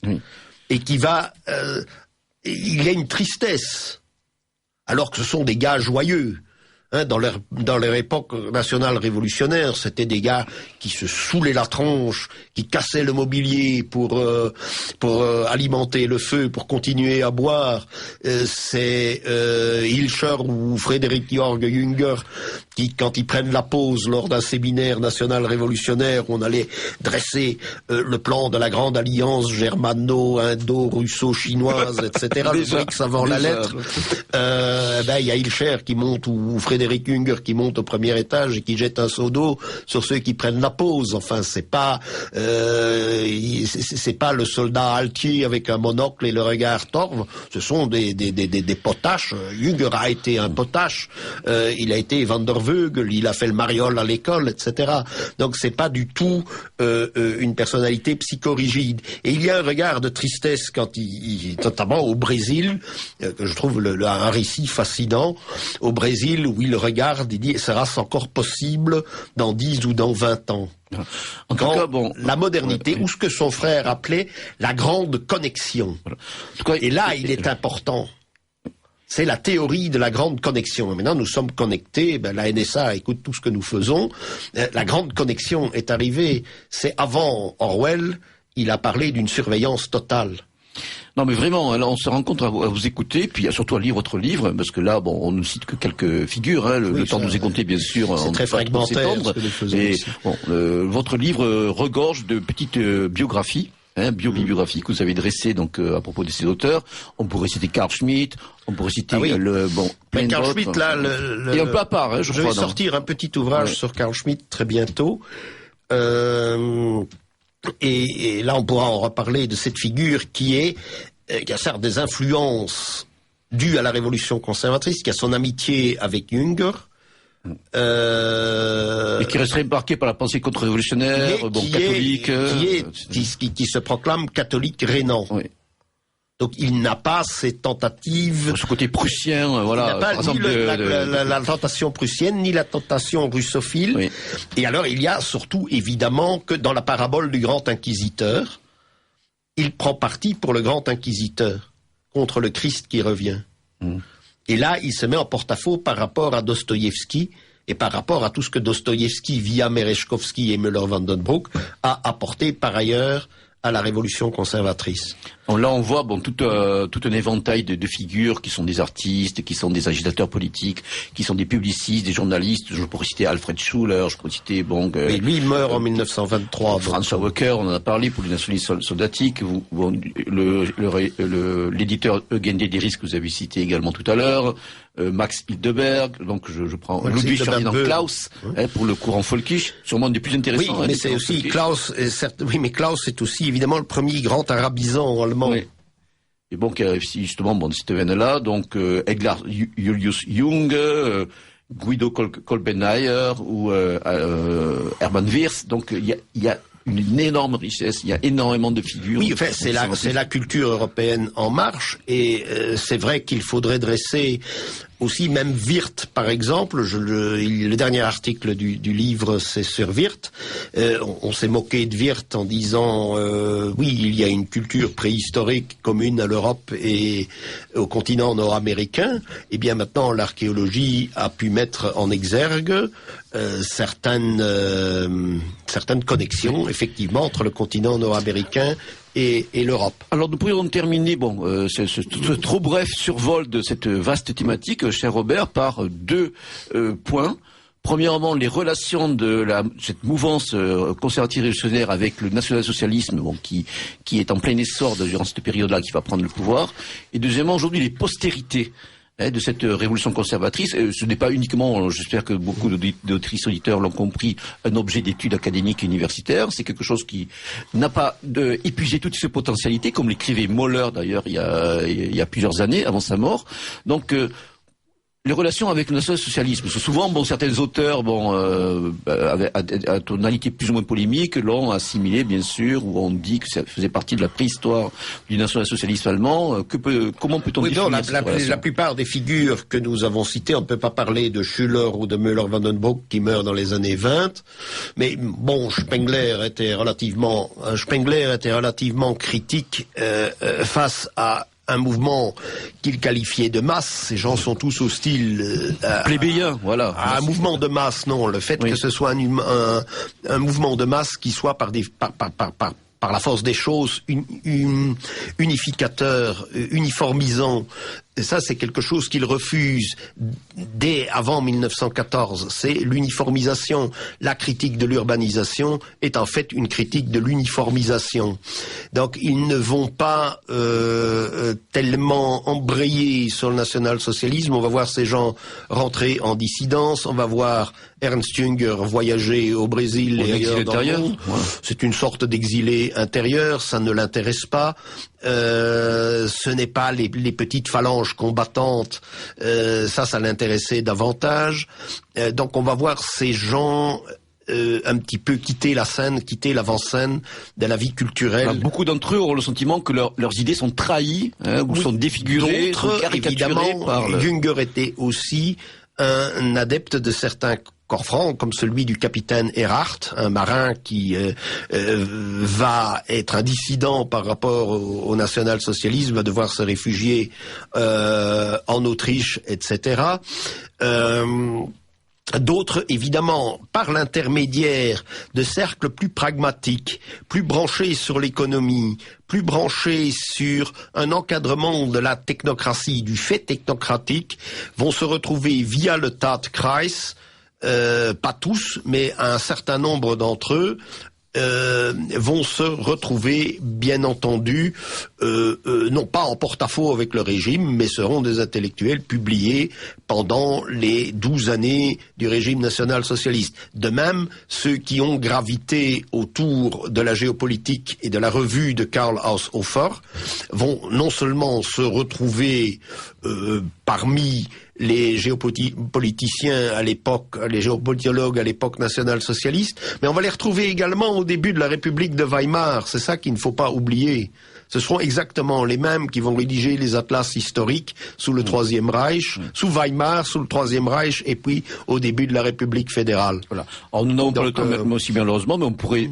C: Oui. Et qui va... il y a une tristesse, alors que ce sont des gars joyeux. Dans leur époque nationale révolutionnaire, c'était des gars qui se saoulaient la tronche, qui cassaient le mobilier pour alimenter le feu, pour continuer à boire. C'est Hilscher ou Frédéric Georg Jünger qui, quand ils prennent la pause lors d'un séminaire national révolutionnaire, on allait dresser le plan de la grande alliance germano-indo-russo-chinoise, etc. Le BRICS avant la lettre. Il y a Hilscher qui monte ou Frédéric Jünger qui monte au premier étage et qui jette un seau d'eau sur ceux qui prennent la pause. Enfin, c'est pas le soldat altier avec un monocle et le regard torve. Ce sont des potaches. Jünger a été un potache. Il a été Van der Vögel. Il a fait le mariole à l'école, etc. Donc, c'est pas du tout une personnalité psychorigide. Et il y a un regard de tristesse quand notamment au Brésil, que je trouve un récit fascinant. Au Brésil, où il regarde, il dit, sera-ce encore possible dans 10 ou dans 20 ans?
B: En tout cas,
C: la modernité, ou ce que son frère appelait la grande connexion. Voilà. En tout cas, et là, il est important. C'est la théorie de la grande connexion. Maintenant, nous sommes connectés, la NSA écoute tout ce que nous faisons. La grande connexion est arrivée. C'est avant Orwell, il a parlé d'une surveillance totale.
B: Non, mais vraiment, là, on se rend compte à vous écouter, puis surtout à lire votre livre, parce que là, on ne cite que quelques figures, le temps nous est compté, bien sûr.
C: C'est très fragmentaire,
B: votre livre regorge de petites biographies, bibliographiques que vous avez dressées, donc, à propos de ces auteurs. On pourrait citer Carl Schmitt, on pourrait citer
C: mais Carl Schmitt, là,
B: et un peu à part, je crois.
C: Je vais sortir un petit ouvrage sur Carl Schmitt très bientôt. Et là, on pourra en reparler de cette figure qui a certes des influences dues à la révolution conservatrice, qui a son amitié avec Jünger.
B: Et qui resterait marqué par la pensée contre-révolutionnaire, catholique.
C: Qui se proclame catholique rénan. Oui. Donc il n'a pas ces tentatives...
B: Ce côté prussien, voilà.
C: Il n'a pas ni la tentation prussienne, ni la tentation russophile. Oui. Et alors il y a surtout, évidemment, que dans la parabole du grand inquisiteur, il prend parti pour le grand inquisiteur, contre le Christ qui revient. Et là, il se met en porte-à-faux par rapport à Dostoïevski, et par rapport à tout ce que Dostoïevski, via Merezhkovski et Müller-Vandenbroek, a apporté par ailleurs à la révolution conservatrice.
B: Là, on voit tout un éventail de figures qui sont des artistes, qui sont des agitateurs politiques, qui sont des publicistes, des journalistes. Je pourrais citer Alfred Schuller, je pourrais citer
C: et lui, il meurt en 1923.
B: François Walker, on en a parlé pour les nationalistes soldatiques. L'éditeur Eugen Dediris que vous avez cité également tout à l'heure. Max Hildeberg, donc je prends
C: Max
B: Ludwig
C: Hildeberg
B: Ferdinand Klaus, pour le courant folkisch, sûrement des plus intéressants.
C: Oui, mais c'est aussi Klaus, mais Klaus est aussi évidemment le premier grand arabisant allemand.
B: Oui. Et bon, justement, de cette veine-là, donc Egglar Julius Jung, Guido Kolbenheier ou Hermann Wirth, donc il y a une énorme richesse, il y a énormément de figures.
C: Oui, enfin, c'est la culture européenne en marche, et c'est vrai qu'il faudrait dresser aussi même Wirth, par exemple. Le dernier article du livre, c'est sur Wirth. On s'est moqué de Wirth en disant oui, il y a une culture préhistorique commune à l'Europe et au continent nord-américain. Et bien maintenant, l'archéologie a pu mettre en exergue certaines connexions, effectivement, entre le continent nord-américain et l'Europe.
B: Alors nous pourrions terminer ce trop bref survol de cette vaste thématique, cher Robert, par deux points. Premièrement, les relations de cette mouvance conservative révolutionnaire avec le national-socialisme, qui est en plein essor durant cette période-là, qui va prendre le pouvoir. Et deuxièmement, aujourd'hui, les postérités de cette révolution conservatrice. Ce n'est pas uniquement, j'espère que beaucoup d'autrices auditeurs l'ont compris, un objet d'études académiques et universitaires. C'est quelque chose qui n'a pas épuisé toutes ses potentialités, comme l'écrivait Moller d'ailleurs il y a plusieurs années avant sa mort. Donc les relations avec le national-socialisme, souvent, certains auteurs, à tonalité plus ou moins polémique, l'ont assimilé, bien sûr, ou on dit que ça faisait partie de la préhistoire du national-socialisme allemand. Comment peut-on définir
C: la plupart des figures que nous avons citées, on ne peut pas parler de Schüller ou de Müller-Vandenbroek qui meurent dans les années 20, mais bon, Spengler était relativement critique face à un mouvement qu'il qualifiait de masse. Ces gens sont tous hostiles
B: plébéien, voilà.
C: À un mouvement de masse, non. Le fait que ce soit un mouvement de masse qui soit par la force des choses unificateur, uniformisant. Et ça, c'est quelque chose qu'il refuse dès avant 1914. C'est l'uniformisation. La critique de l'urbanisation est en fait une critique de l'uniformisation. Donc, ils ne vont pas tellement embrayer sur le national-socialisme. On va voir ces gens rentrer en dissidence. On va voir Ernst Jünger voyager au Brésil et ailleurs dans le monde. Ouais. C'est une sorte d'exilé intérieur. Ça ne l'intéresse pas. Ce n'est pas les petites phalanges combattantes, ça l'intéressait davantage. Donc on va voir ces gens un petit peu quitter la scène, quitter l'avant-scène de la vie culturelle.
B: Alors, beaucoup d'entre eux auront le sentiment que leurs idées sont trahies, ou sont défigurées,
C: d'autres, évidemment, Jünger était aussi un adepte de certains corps francs, comme celui du capitaine Erhardt, un marin qui va être un dissident par rapport au national-socialisme, va devoir se réfugier en Autriche, etc. D'autres, évidemment, par l'intermédiaire de cercles plus pragmatiques, plus branchés sur l'économie, plus branchés sur un encadrement de la technocratie, du fait technocratique, vont se retrouver via le Tatkreis, pas tous, mais un certain nombre d'entre eux vont se retrouver, bien entendu, non pas en porte-à-faux avec le régime, mais seront des intellectuels publiés pendant les 12 années du régime national-socialiste. De même, ceux qui ont gravité autour de la géopolitique et de la revue de Karl Haushofer vont non seulement se retrouver parmi les géopoliticiens à l'époque, les géopolitologues à l'époque nationale-socialiste, mais on va les retrouver également au début de la République de Weimar. C'est ça qu'il ne faut pas oublier. Ce seront exactement les mêmes qui vont rédiger les atlas historiques sous le Troisième Reich, sous Weimar, sous le Troisième Reich, et puis au début de la République fédérale.
B: Voilà. Alors nous n'avons pas le temps maintenant aussi malheureusement, mais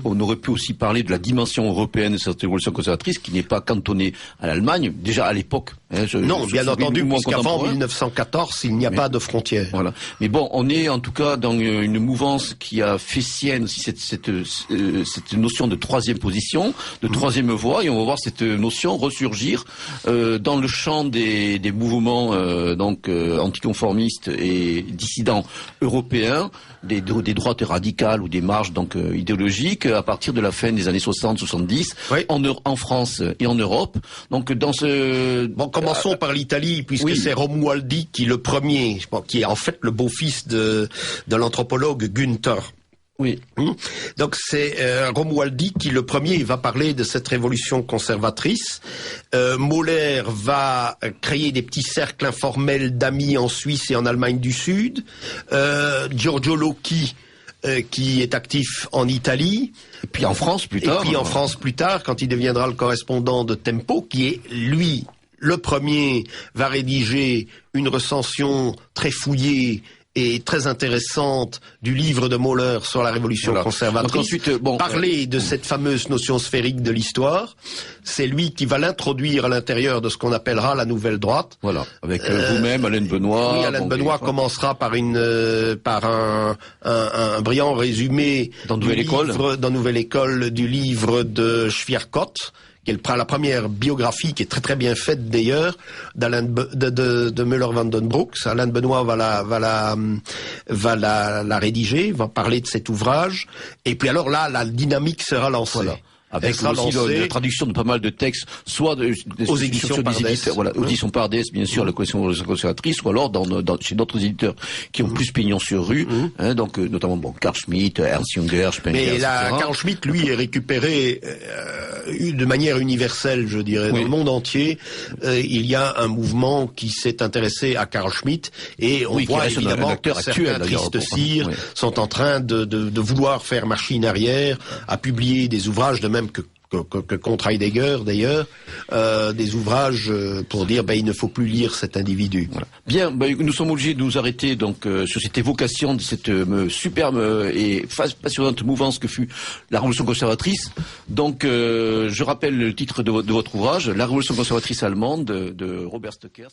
B: on aurait pu aussi parler de la dimension européenne de cette révolution conservatrice qui n'est pas cantonnée à l'Allemagne, déjà à l'époque.
C: Non, bien entendu, puisqu'avant 1914, il n'y a pas de frontières.
B: Voilà. Mais bon, on est en tout cas dans une mouvance qui a fait sienne aussi cette notion de troisième position, de troisième voie, et on va voir cette notion ressurgir dans le champ des mouvements anticonformistes et dissidents européens, des droites radicales ou des marges idéologiques à partir de la fin des années 60-70 en France et en Europe. Donc dans ce
C: commençons par l'Italie, puisque c'est Romualdi qui le premier, qui est en fait le beau-fils de l'anthropologue Günther.
B: Oui.
C: Donc c'est Romualdi qui le premier va parler de cette révolution conservatrice. Mahler va créer des petits cercles informels d'amis en Suisse et en Allemagne du Sud. Giorgio Locchi qui est actif en Italie.
B: Et puis en France plus tard.
C: Et puis en France plus tard, quand il deviendra le correspondant de Tempo, qui est lui le premier, va rédiger une recension très fouillée et très intéressante du livre de Mahler sur la révolution conservatrice.
B: Donc ensuite,
C: parler de cette fameuse notion sphérique de l'histoire, c'est lui qui va l'introduire à l'intérieur de ce qu'on appellera la nouvelle droite.
B: Voilà, avec vous-même, Alain Benoît.
C: Oui, Alain Benoît commencera par un brillant résumé
B: dans Nouvelle
C: École du livre de Schwierkott, qui est la première biographie, qui est très très bien faite d'ailleurs, de Müller-Vandenbroek. Alain Benoît va la rédiger, va parler de cet ouvrage, et puis alors là, la dynamique sera lancée.
B: Voilà. Avec aussi la traduction de pas mal de textes, soit
C: aux éditions Pardès,
B: éditions Pardès, bien sûr, la collection conservatrice, ou alors chez d'autres éditeurs qui ont plus pignon sur rue, donc notamment Carl Schmitt, Ernst Junger, Spenger,
C: mais Carl Schmitt, lui, est récupéré de manière universelle, je dirais, dans le monde entier. Il y a un mouvement qui s'est intéressé à Carl Schmitt, et on voit évidemment que certains tristes cires sont en train de vouloir faire machine arrière, à publier des ouvrages de même que contre Heidegger d'ailleurs, des ouvrages pour dire il ne faut plus lire cet individu.
B: Voilà. Bien, nous sommes obligés de nous arrêter donc sur cette évocation de cette superbe et passionnante mouvance que fut la révolution conservatrice. Donc je rappelle le titre de votre ouvrage, La révolution conservatrice allemande de Robert Stoeckers.